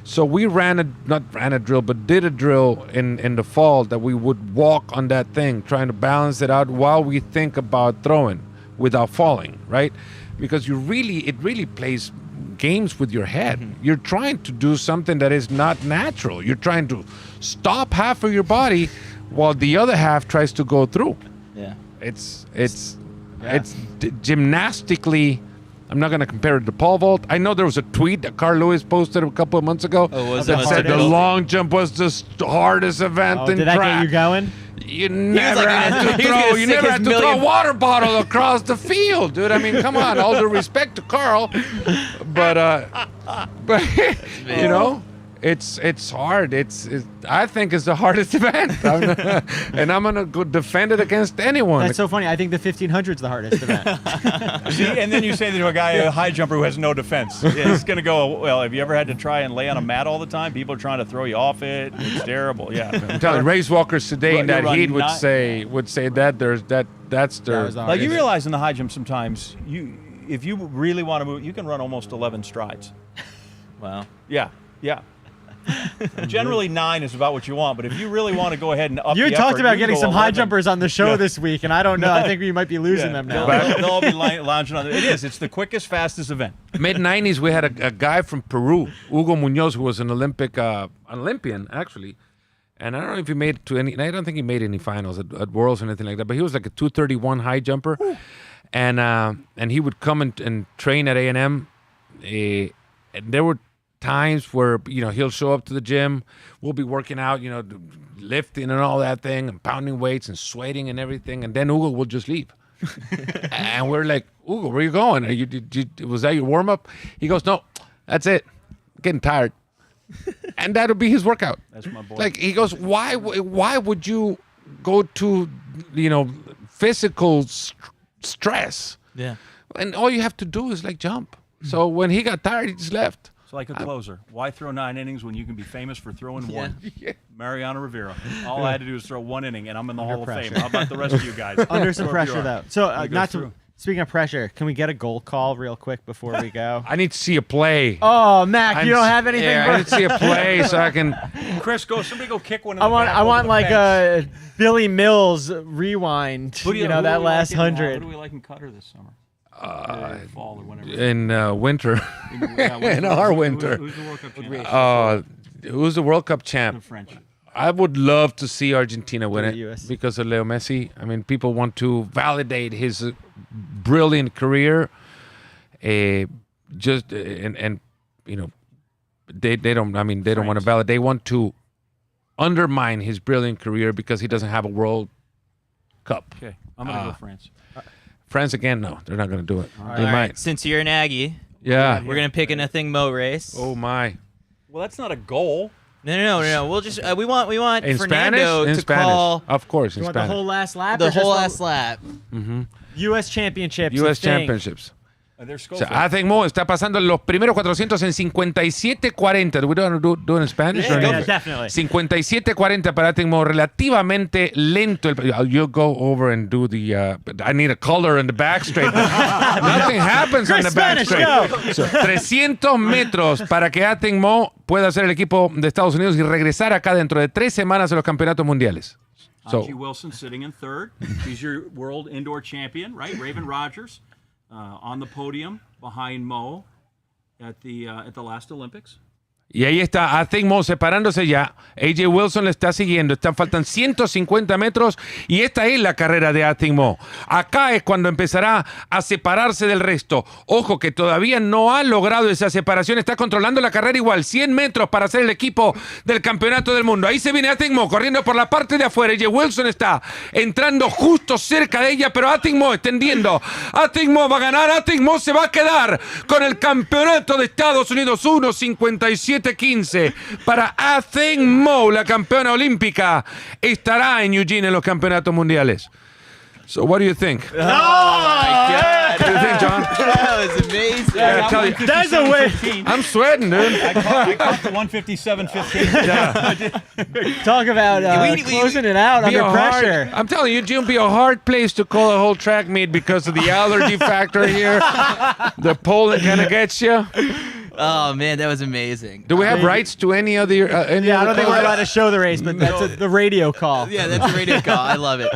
So we not ran a drill, but did a drill in the fall that we would walk on that thing, trying to balance it out while we think about throwing without falling, right? Because it really plays games with your head. You're trying to do something that is not natural. You're trying to stop half of your body while the other half tries to go through. Yeah. It's gymnastically. I'm not going to compare it to pole vault. I know there was a tweet that Carl Lewis posted a couple of months ago that said the long jump was the hardest event in Did track. that get you going? You never had to throw a water bottle across the field, dude. I mean, come on. All due respect to Carl, but you know, it's hard. I think it's the hardest event, and I'm gonna go defend it against anyone. That's so funny. I think the 1500 is the hardest event. See, and then you say that to a guy, a high jumper who has no defense. He's going to go, well, have you ever had to try and lay on a mat all the time? People are trying to throw you off it. It's terrible. Yeah. I'm telling you, race walkers today in that You're heat would running say that that's their. was the Like, you hardest. realize in the high jump sometimes, if you really want to move, you can run almost 11 strides. Wow. Yeah. Generally 9 is about what you want, but if you really want to go ahead and up You the had talked effort, about you getting go some high 11. jumpers on the show this week, and I don't know. I think we might be losing them now. They'll all be lounging on it. It's the quickest, fastest event. Mid-90s, we had a guy from Peru, Hugo Munoz, who was an Olympian, actually. And I don't know if he made it to any. I don't think he made any finals at Worlds or anything like that. But he was like a 231 high jumper, and he would come and train at A&M. And there were times where he'll show up to the gym. We'll be working out, lifting and all that thing, and pounding weights and sweating and everything. And then Hugo will just leave. And we're like, Hugo, where are you going? Was that your warm up? He goes, no, that's it. I'm getting tired. And that'll be his workout. That's my boy. Like, he goes, why would you go to physical stress? Yeah. And all you have to do is like jump. So when he got tired, he just left. It's like a closer. Why throw 9 innings when you can be famous for throwing one? Mariano Rivera. All I had to do was throw 1 inning, and I'm in the Hall of Fame. How about the rest of you guys? Under some Throw pressure, PR. though. So, It goes not to. through. Speaking of pressure, can we get a goal call real quick before we go? I need to see a play. Oh, Mac, you don't have anything. I need to see a play so I can. Chris, somebody go kick one in I the back want over the like fence. a Billy Mills rewind. Who do You know, who that do we last like 100. Who do we like in Qatar this summer? Fall or whenever. In winter. In our winter. Who's the World Cup champion? Who's the World Cup The champ? French. I would love to see Argentina win The it US. because of Leo Messi. I mean, people want to validate his brilliant career. They don't. I mean, they don't want to validate. They want to undermine his brilliant career because he doesn't have a World Cup. Okay, I'm going to go France. France again? No, they're not going to do it. They All might. right, since you're an Aggie, Yeah. we're gonna pick a nothing Mo race. Oh my. Well, that's not a goal. No. We'll just we want In Fernando Spanish? In to Spanish. call Of course, in You want the Spanish. whole last lap? the or just whole last lap. U.S. Championships. U.S. thing? Championships. There's O sea, Athen Mo está pasando los primeros 400 en 57:40. Do we do it in Spanish? or in Yeah, English? definitely. 57:40 para Athen Mo. Relativamente lento. You'll go over and do the... I need a color in the back straight. Nothing happens on the back Spanish, straight. go. So, 300 metros para que Athen Mo pueda ser el equipo de Estados Unidos y regresar acá dentro de 3 semanas a los campeonatos mundiales. So, Angie Wilson sitting in third. She's your world indoor champion, right? Raven Rogers on the podium behind Mo at the last Olympics. y ahí está Athen Mo separándose ya. AJ Wilson le está siguiendo. Faltan 150 metros y esta es la carrera de Athen Mo. Acá es cuando empezará a separarse del resto. Ojo que todavía no ha logrado esa separación. Está controlando la carrera igual. 100 metros para ser el equipo del campeonato del mundo. Ahí se viene Athen Mo corriendo por la parte de afuera. AJ Wilson está entrando justo cerca de ella, pero Athen Mo extendiendo. Athen Mo va a ganar. Athen Mo se va a quedar con el campeonato de Estados Unidos. 1:57:15 para Athen Mo, la campeona olímpica, estará en Eugene en los campeonatos mundiales. So what do you think? Oh my God! What do you think, John? That was amazing. I tell you, That's a way. I'm sweating, dude. I caught the 157.15. Talk about We- closing it out Be under a pressure. I'm telling you, June, be a hard place to call a whole track meet because of the allergy factor here. The pollen kind of gets you. Oh man, that was amazing. Do we have rights to any other? Yeah, I don't think we're allowed to show the race, but that's the radio call. Yeah, that's a radio call. I love it.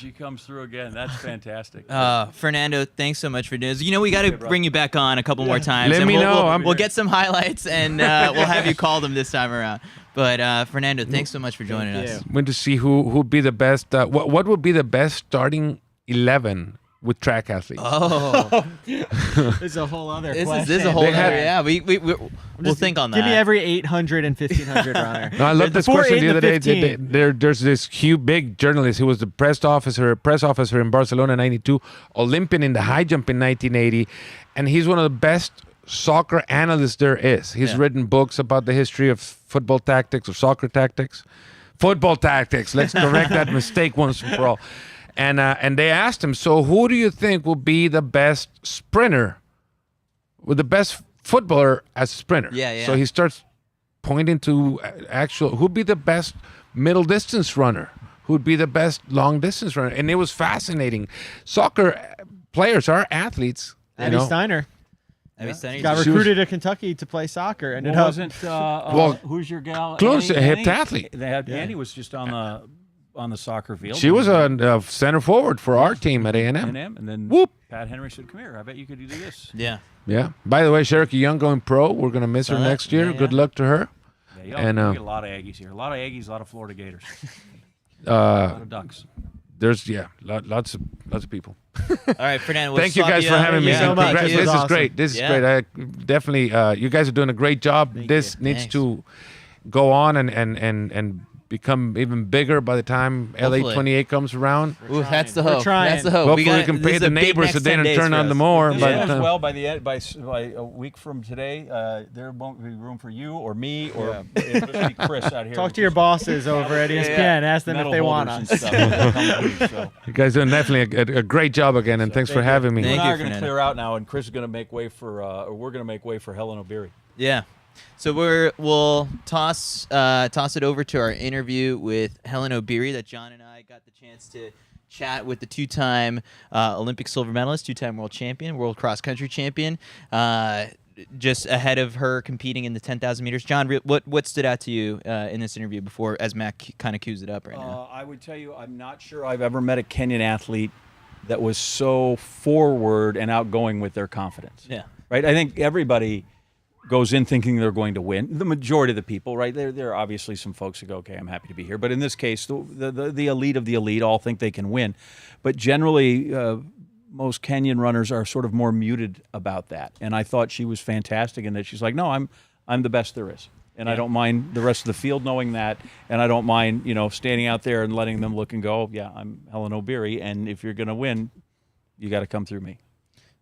She comes through again. That's fantastic. Fernando, thanks so much for doing this. You know, we got to bring you back on a couple more times. Let and me we'll, know. We'll get some highlights, and we'll have you call them this time around. But Fernando, thanks so much for joining us. Went to see who'd be the best. What would be the best starting 11 with track athletes? Oh, This is a whole other question. this is a whole They other, had- we'll think on that. Give me every 800 and 1500 runner. No, I love this Before question 8 the other and day. 15. There's this huge, big journalist who was the press officer in Barcelona in '92, Olympian in the high jump in 1980, and he's one of the best soccer analysts there is. He's written books about the history of football tactics, of soccer tactics, football tactics. Let's correct that mistake once and for all. And they asked him, so who do you think will be the best sprinter, with the best footballer as a sprinter? Yeah. So he starts pointing to who'd be the best middle distance runner, who'd be the best long distance runner. And it was fascinating. Soccer players are athletes. Abby Steiner Abby Steiner. got She was- recruited to Kentucky to play soccer. Ended up Wasn't who's your gal? close, Annie? a hip athlete. They had Annie was just on the soccer field. She was a center forward for our team at A&M. A&M, and then Whoop. Pat Henry said, "Come here. I bet you could do this." Yeah. Yeah. By the way, Cherokee Young going pro. We're going to miss her Saw that. next year. Yeah, Good yeah. luck to her. Yeah, And, we get a lot of Aggies here. A lot of Aggies, a lot of Florida Gators, a Uh, lot of Ducks. there's lots of people. All right, Fernando. We'll Thank you swap guys for having me. Yeah, so much. thank Congrats. you. This This was is awesome. great. This is Yeah. great. I definitely. You guys are doing a great job. This needs Thanks. to go on and become even bigger by the time Hopefully. LA 28 comes around. Ooh, that's the We're hope. trying. That's the hope. Hopefully we gotta- can this pay is the a big neighbors next so they 10 don't days turn for on us. the more. Yeah, But as well, by a week from today, there won't be room for you or me or it'll be Chris out here. talk to your bosses over at ESPN. Ask them if Medal they want holders us. and stuff. So. you guys doing definitely a great job again, and thanks for having me. You Thank and I you, are going to Fernando. clear out now, and Chris is going to make way for, or we're going to make way for Hellen Obiri. Yeah. So we'll toss it over to our interview with Hellen Obiri that John and I got the chance to chat with the two-time Olympic silver medalist, two-time world champion, world cross-country champion, just ahead of her competing in the 10,000 meters. John, what stood out to you in this interview before, as Matt kind of cues it up right now? I would tell you, I'm not sure I've ever met a Kenyan athlete that was so forward and outgoing with their confidence. Yeah. Right? I think everybody goes in thinking they're going to win. The majority of the people, right? There are obviously some folks who go, okay, I'm happy to be here. But in this case, the elite of the elite all think they can win. But generally, most Kenyan runners are sort of more muted about that. And I thought she was fantastic in that she's like, no, I'm the best there is. And I don't mind the rest of the field knowing that. And I don't mind, standing out there and letting them look and go, yeah, I'm Hellen Obiri. And if you're going to win, you got to come through me.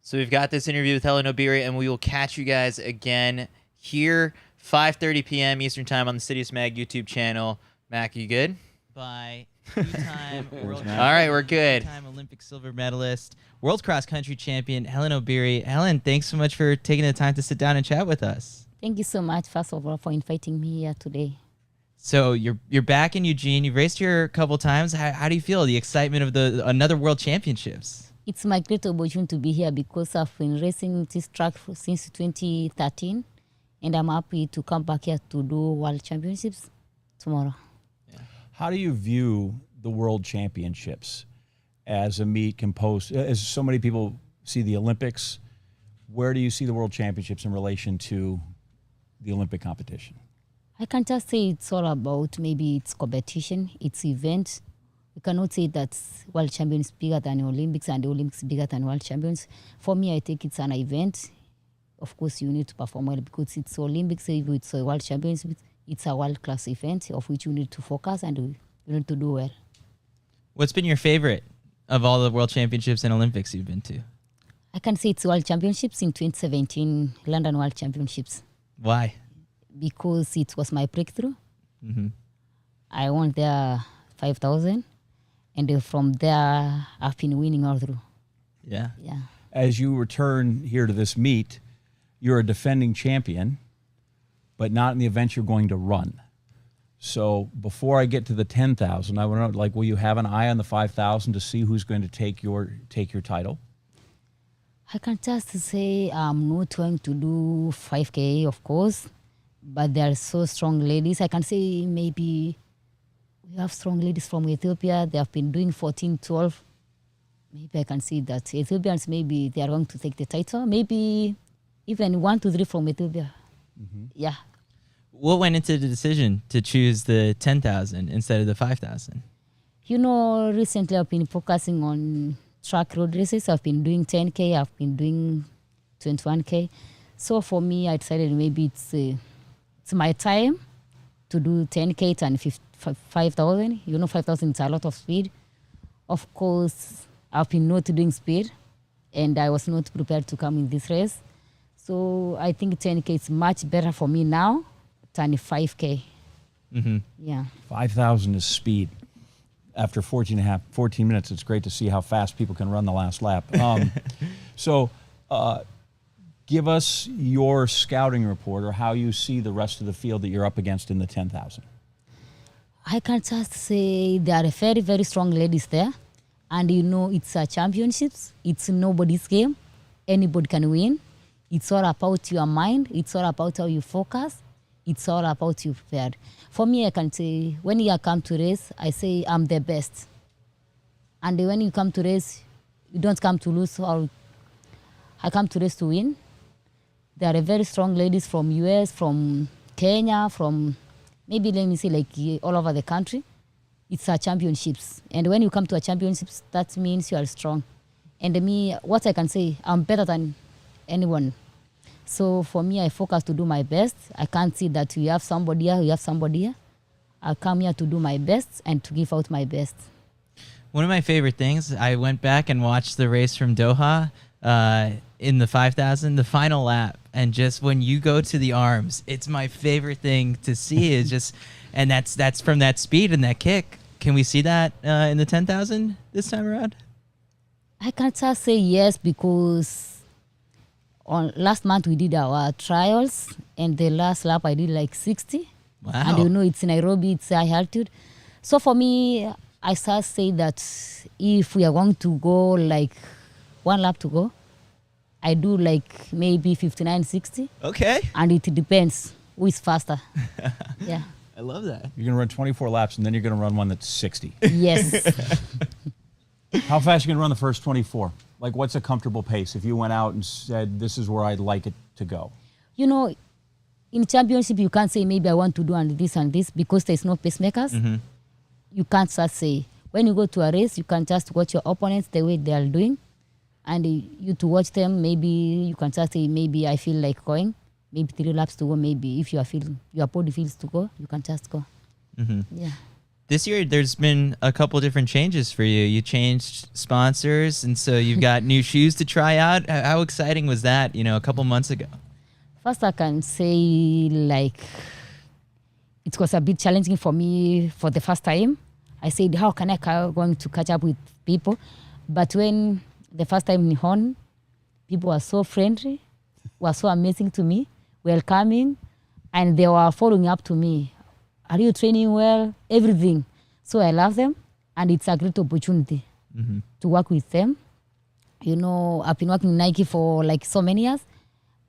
So we've got this interview with Hellen Obiri, and we will catch you guys again here, 5:30 p.m. Eastern Time on the CITIUS MAG YouTube channel. Mac, you good? By two-time world. All right, we're good. Two-time Olympic silver medalist, world cross country champion Hellen Obiri. Hellen, thanks so much for taking the time to sit down and chat with us. Thank you so much, first of all, for inviting me here today. So you're back in Eugene. You've raced here a couple times. How do you feel? The excitement of another World Championships. It's my great opportunity to be here because I've been racing this track since 2013, and I'm happy to come back here to do World Championships tomorrow. How do you view the World Championships as a meet composed, as so many people see the Olympics? Where do you see the World Championships in relation to the Olympic competition? I can just say it's all about maybe it's competition, it's event. You cannot say that World Champions bigger than the Olympics and the Olympics bigger than World Champions. For me, I think it's an event. Of course, you need to perform well because it's Olympics, it's a World Champions, it's a world-class event of which you need to focus and you need to do well. What's been your favorite of all the World Championships and Olympics you've been to? I can say it's World Championships in 2017, London World Championships. Why? Because it was my breakthrough. Mm-hmm. I won there 5,000. And from there, I've been winning all through. Yeah. Yeah. As you return here to this meet, you're a defending champion, but not in the event you're going to run. So before I get to the 10,000, I want to know, will you have an eye on the 5,000 to see who's going to take your title? I can just say I'm not going to do 5K, of course, but there are so strong ladies. I can say maybe we have strong ladies from Ethiopia. They have been doing 14, 12. Maybe I can see that Ethiopians, maybe they are going to take the title. Maybe even 1, 2, 3 from Ethiopia. Mm-hmm. Yeah. What went into the decision to choose the 10,000 instead of the 5,000? Recently I've been focusing on track road races. I've been doing 10K. I've been doing 21K. So for me, I decided maybe it's my time to do 10K and 5,000. 5,000 is a lot of speed. Of course, I've been not doing speed, and I was not prepared to come in this race. So I think 10K is much better for me now than 5K. Mm-hmm. Yeah. 5,000 is speed. After 14 minutes, it's great to see how fast people can run the last lap. So give us your scouting report or how you see the rest of the field that you're up against in the 10,000. I can just say there are very, very strong ladies there. And it's a championships. It's nobody's game. Anybody can win. It's all about your mind. It's all about how you focus. It's all about you prepared. For me, I can say, when you come to race, I say I'm the best. And when you come to race, you don't come to lose. Or I come to race to win. There are very strong ladies from US, from Kenya, from maybe let me say all over the country. It's a championships. And when you come to a championships, that means you are strong. And me, what I can say, I'm better than anyone. So for me, I focus to do my best. I can't see that you have somebody here, you have somebody here. I come here to do my best and to give out my best. One of my favorite things, I went back and watched the race from Doha in the 5,000, the final lap. And just when you go to the arms, it's my favorite thing to see is just, and that's from that speed and that kick. Can we see that in the 10,000 this time around? I can just say yes because last month we did our trials and the last lap I did 60. Wow. And it's Nairobi, it's high altitude. So for me, I just say that if we are going to go 1 lap to go, I do maybe 59, 60. Okay. And it depends who is faster. Yeah. I love that. You're going to run 24 laps, and then you're going to run one that's 60. Yes. How fast are you going to run the first 24? What's a comfortable pace if you went out and said, this is where I'd like it to go? In championship, you can't say maybe I want to do and this because there's no pacemakers. Mm-hmm. You can't just say. When you go to a race, you can just watch your opponents the way they are doing. And you to watch them, maybe you can just say, maybe I feel like going. maybe 3 laps to go. Maybe if your body feels to go, you can just go. Yeah. This year, there's been a couple different changes for you. You changed sponsors, and so you've got new shoes to try out. How exciting was that, a couple months ago? First, I can say, it was a bit challenging for me for the first time. I said, how can I going to catch up with people? But when the first time in Hon, people were so friendly, were so amazing to me, welcoming, and they were following up to me. Are you training well? Everything. So I love them, and it's a great opportunity to work with them. I've been working in Nike for so many years,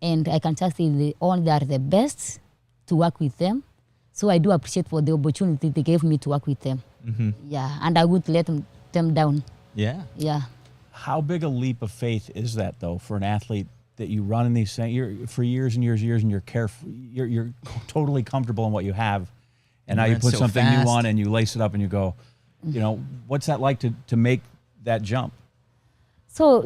and I can just say they are the best to work with them. So I do appreciate for the opportunity they gave me to work with them. Yeah, and I would let them down. Yeah. Yeah. How big a leap of faith is that, though, for an athlete that you run in these things for years and years and years, and you're careful, you're totally comfortable in what you have, and now you put something new on and you lace it up and you go, what's that like to make that jump? So,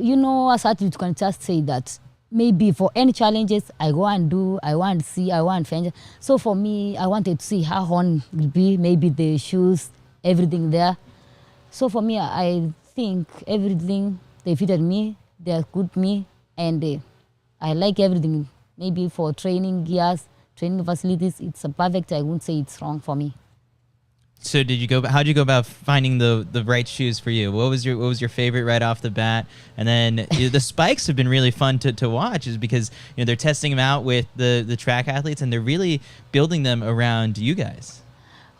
as athletes, you can just say that maybe for any challenges, I go and do, I want to see, I want to find. So for me, I wanted to see how Hon will be, maybe the shoes, everything there. So for me, I think everything, they fitted me, they're good me, and I like everything. Maybe for training gears, training facilities, it's perfect. I wouldn't say it's wrong for me. So how'd you go about finding the right shoes for you? What was your favorite right off the bat? And then the spikes have been really fun to watch, is because they're testing them out with the track athletes, and they're really building them around you guys.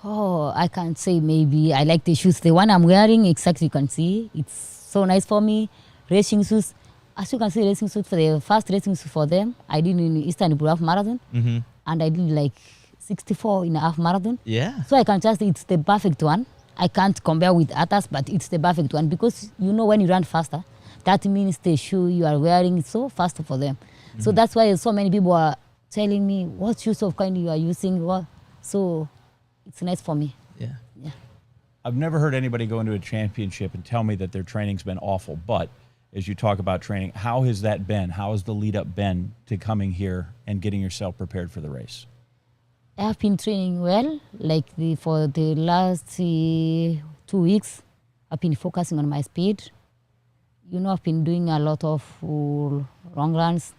Oh, I can't say maybe I like the shoes. The one I'm wearing, exactly, you can see, it's so nice for me. Racing shoes, as you can see, racing shoes for the first racing shoes for them. I did in Istanbul half marathon, and I did 64 in a half marathon. Yeah. So I can just say it's the perfect one. I can't compare with others, but it's the perfect one because when you run faster, that means the shoe you are wearing is so fast for them. So that's why so many people are telling me what shoes of kind you are using. So it's nice for me. Yeah. Yeah. I've never heard anybody go into a championship and tell me that their training's been awful. But as you talk about training, how has that been? How has the lead up been to coming here and getting yourself prepared for the race? I have been training well, for the last 2 weeks. I've been focusing on my speed. I've been doing a lot of long runs.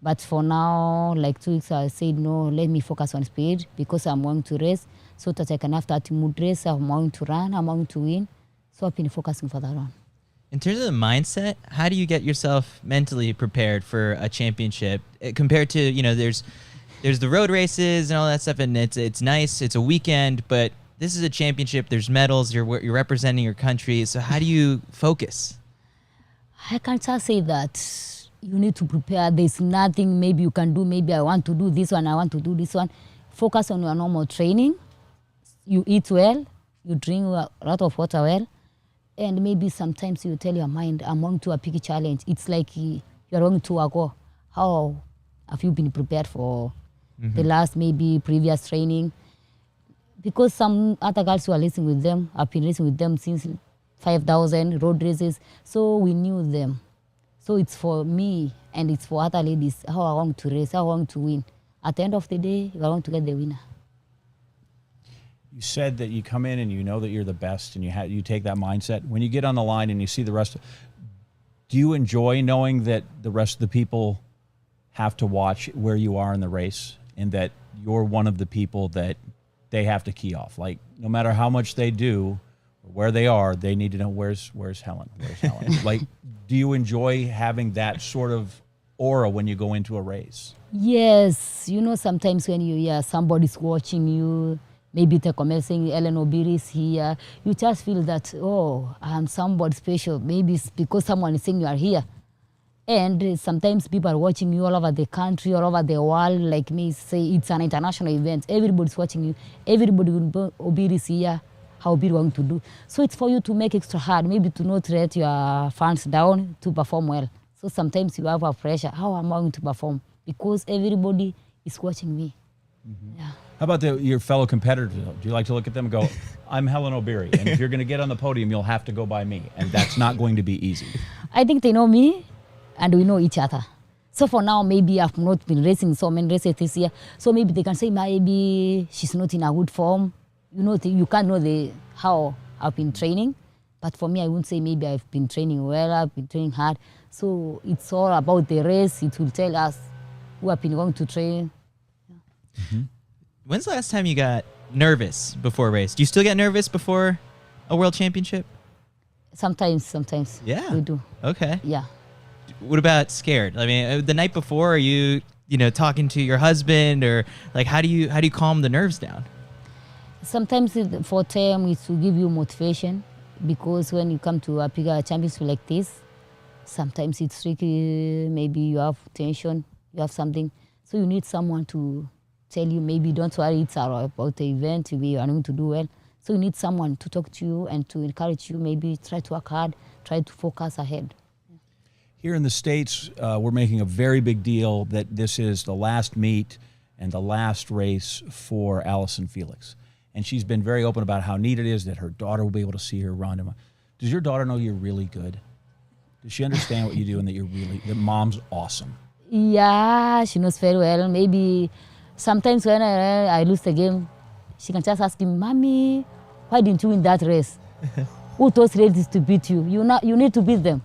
But for now, 2 weeks, I said, no, let me focus on speed because I'm going to race so that I can have that mood race. I'm going to run, I'm going to win. So I've been focusing for that run. In terms of the mindset, how do you get yourself mentally prepared for a championship compared to, there's the road races and all that stuff, and it's nice, it's a weekend, but this is a championship, there's medals, you're representing your country, so how do you focus? I can't just say that you need to prepare. There's nothing maybe you can do, maybe I want to do this one, I want to do this one. Focus on your normal training. You eat well, you drink a lot of water well, and maybe sometimes you tell your mind, I'm going to a big challenge. It's like you're going to go. How have you been prepared for the last maybe previous training? Because some other girls who are racing with them, I've been racing with them since 5,000 road races, so we knew them. So it's for me and it's for other ladies, how I want to race, how I want to win. At the end of the day, I want to get the winner. You said that you come in and you know that you're the best, and you take that mindset. When you get on the line and you see the rest, do you enjoy knowing that the rest of the people have to watch where you are in the race, and that you're one of the people that they have to key off? No matter how much they do or where they are, they need to know where's Hellen? Where's Hellen? Do you enjoy having that sort of aura when you go into a race? Yes, sometimes when you hear somebody's watching you, maybe the comment saying Hellen Obiri is here, you just feel that, oh, I'm somebody special. Maybe it's because someone is saying you are here. And sometimes people are watching you all over the country, all over the world. Like me, say it's an international event. Everybody's watching you. Everybody will know Obiri is here, how Obiri want to do. So it's for you to make extra hard, maybe to not let your fans down, to perform well. So sometimes you have a pressure, how am I going to perform? Because everybody is watching me. Mm-hmm. Yeah. How about your fellow competitors? Do you like to look at them and go, I'm Hellen Obiri, and if you're going to get on the podium, you'll have to go by me, and that's not going to be easy? I think they know me, and we know each other. So for now, maybe I've not been racing so many races this year. So maybe they can say maybe she's not in a good form. You can't know how I've been training. But for me, I wouldn't say maybe I've been training well, I've been training hard. So it's all about the race. It will tell us who have been going to train. When's the last time you got nervous before a race? Do you still get nervous before a world championship? Sometimes. Yeah. We do. Okay. Yeah. What about scared? I mean, the night before, are you talking to your husband, or like how do you calm the nerves down? Sometimes for them it's to give you motivation, because when you come to a bigger championship like this, sometimes it's tricky. Maybe you have tension, you have something, so you need someone to tell you maybe don't worry, it's about the event, we are going to do well. So you need someone to talk to you and to encourage you. Maybe try to work hard, try to focus ahead. Here in the States, we're making a very big deal that this is the last meet and the last race for Allison Felix. And she's been very open about how neat it is that her daughter will be able to see her run. Does your daughter know you're really good? Does she understand what you do and that mom's awesome? Yeah, she knows very well. Maybe sometimes when I lose the game, she can just ask me, Mommy, why didn't you win that race? Who those races to beat you? You need to beat them.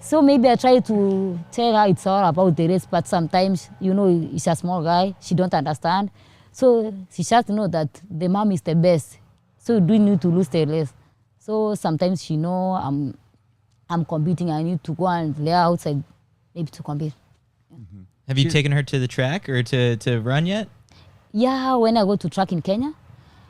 So maybe I try to tell her it's all about the race, but sometimes, it's a small guy, she don't understand. So she just know that the mom is the best. So you do need to lose the race. So sometimes she know I'm competing, I need to go and lay outside maybe to compete. Mm-hmm. Have you taken her to the track or to run yet? Yeah, when I go to track in Kenya,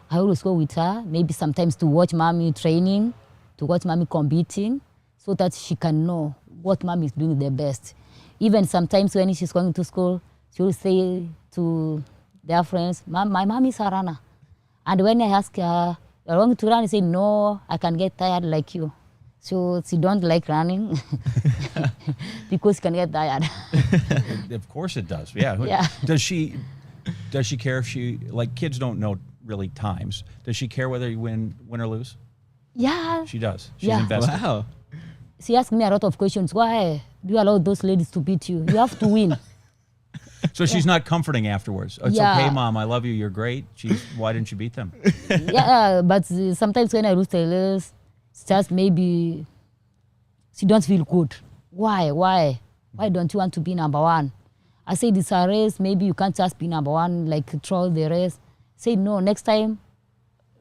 I always go with her, maybe sometimes to watch mommy training, to watch mommy competing, so that she can know what mommy is doing the best. Even sometimes when she's going to school, she will say to their friends, my mom is a runner. And when I ask her, you're going to run, she say, no, I can get tired like you. So she don't like running because she can get tired. Of course it does, yeah. Yeah. Does she care if kids don't know really times. Does she care whether you win or lose? Yeah. She does. She's Yeah. invested. Wow. She asked me a lot of questions. Why do you allow those ladies to beat you? You have to win. So she's not comforting afterwards. It's Yeah. okay, Mom, I love you, you're great. Why didn't you beat them? Yeah, but sometimes when I lose the race, it's just maybe she don't feel good. Why? Why don't you want to be number one? I say it's a race, maybe you can't just be number one, like troll the race. Say no, next time,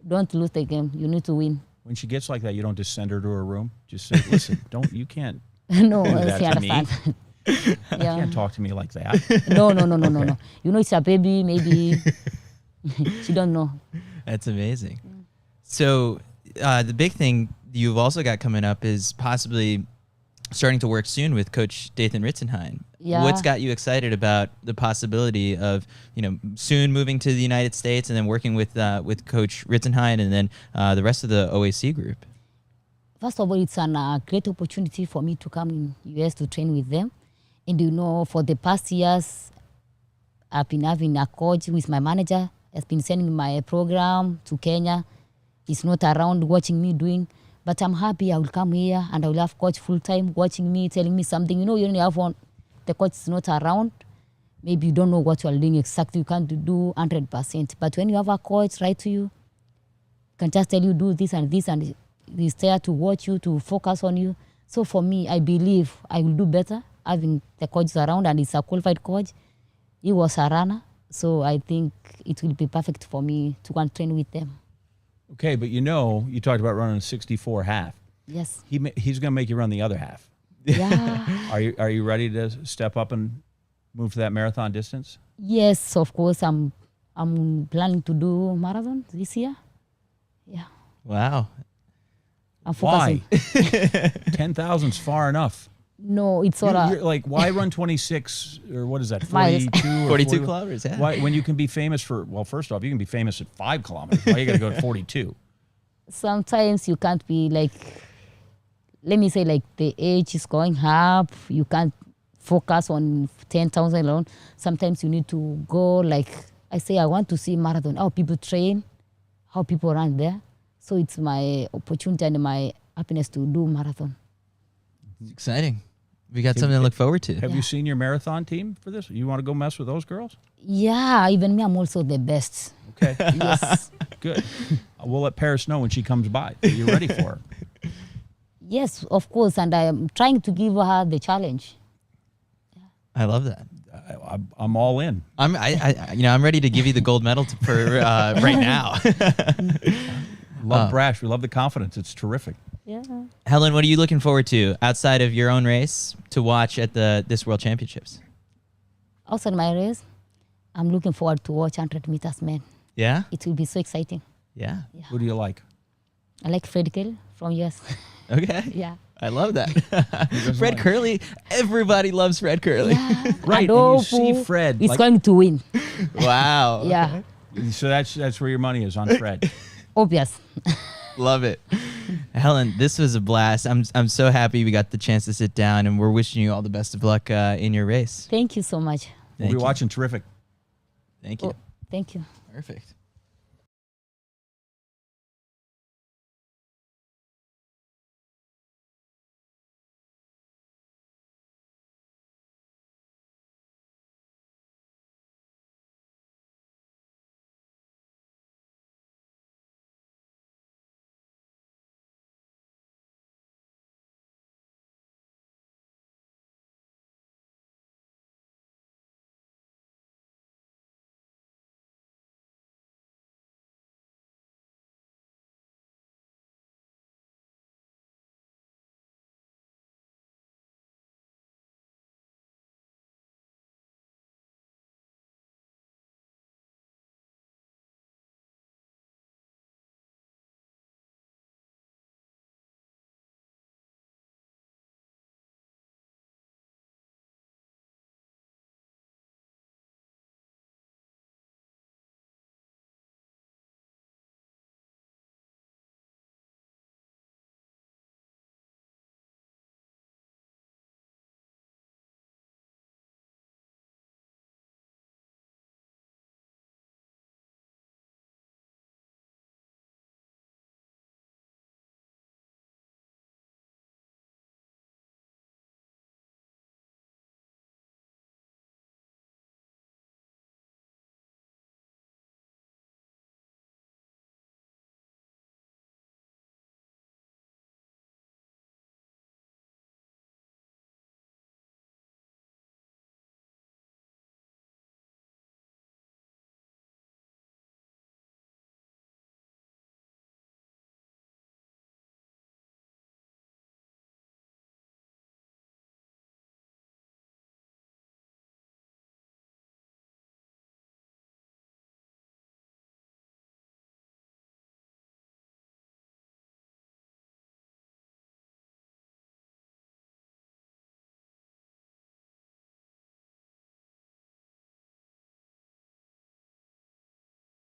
don't lose the game. You need to win. When she gets like that, you don't just send her to her room. Just say, listen, you can't No, do that she to me. understands. You Yeah. can't talk to me like that. No. It's a baby, maybe she don't know. That's amazing. So the big thing you've also got coming up is possibly starting to work soon with Coach Dathan Ritzenhein. Yeah. What's got you excited about the possibility of soon moving to the United States and then working with Coach Ritzenhein and then the rest of the OAC group? First of all, it's a great opportunity for me to come in US to train with them. And for the past years, I've been having a coach with my manager, has been sending my program to Kenya. He's not around watching me doing, but I'm happy I will come here and I will have coach full time watching me, telling me something. You only have one, the coach is not around. Maybe you don't know what you are doing exactly. You can't do 100%. But when you have a coach right to you, can just tell you do this and he's there to watch you, to focus on you. So for me, I believe I will do better having the coaches around, and he's a qualified coach. He was a runner, so I think it will be perfect for me to go and train with them. Okay, but you talked about running a 64 half. Yes. He's going to make you run the other half. Yeah. Are you ready to step up and move to that marathon distance? Yes, of course. I'm planning to do marathon this year. Yeah. Wow. I'm Why? focusing. 10,000's far enough. No, it's all You're like, why run 26 or what is that, Miles. 42? Or 42 40? kilometers, yeah. Why, when you can be famous first off, you can be famous at 5 kilometers. Why you got to go at 42? Sometimes you can't be like, let me say, like the age is going up. You can't focus on 10,000 alone. Sometimes you need to go, like I say, I want to see marathon, how people train, how people run there. So it's my opportunity and my happiness to do marathon. It's exciting. We got something to look forward to. Have you seen your marathon team for this? You want to go mess with those girls? Yeah, even me, I'm also the best. Okay. Yes. Good. We'll let Paris know when she comes by. You're ready for her. Yes, of course, and I am trying to give her the challenge. I love that. I'm all in. I'm ready to give you the gold medal for right now. Love brash. We love the confidence. It's terrific. Yeah. Hellen, what are you looking forward to outside of your own race to watch at this World Championships? Outside my race, I'm looking forward to watch 100 meters men. Yeah? It will be so exciting. Yeah. Who do you like? I like Fred Curley from US. Okay. Yeah. I love that. Fred Curley. Everybody loves Fred Curley. Yeah. Right. And And you see Fred. is going to win. Wow. Yeah. So that's where your money is, on Fred. Obvious. Love it. Hellen, this was a blast. I'm so happy we got the chance to sit down, and we're wishing you all the best of luck in your race. Thank you so much. We'll be watching. Terrific. Thank you. Oh, thank you. Perfect.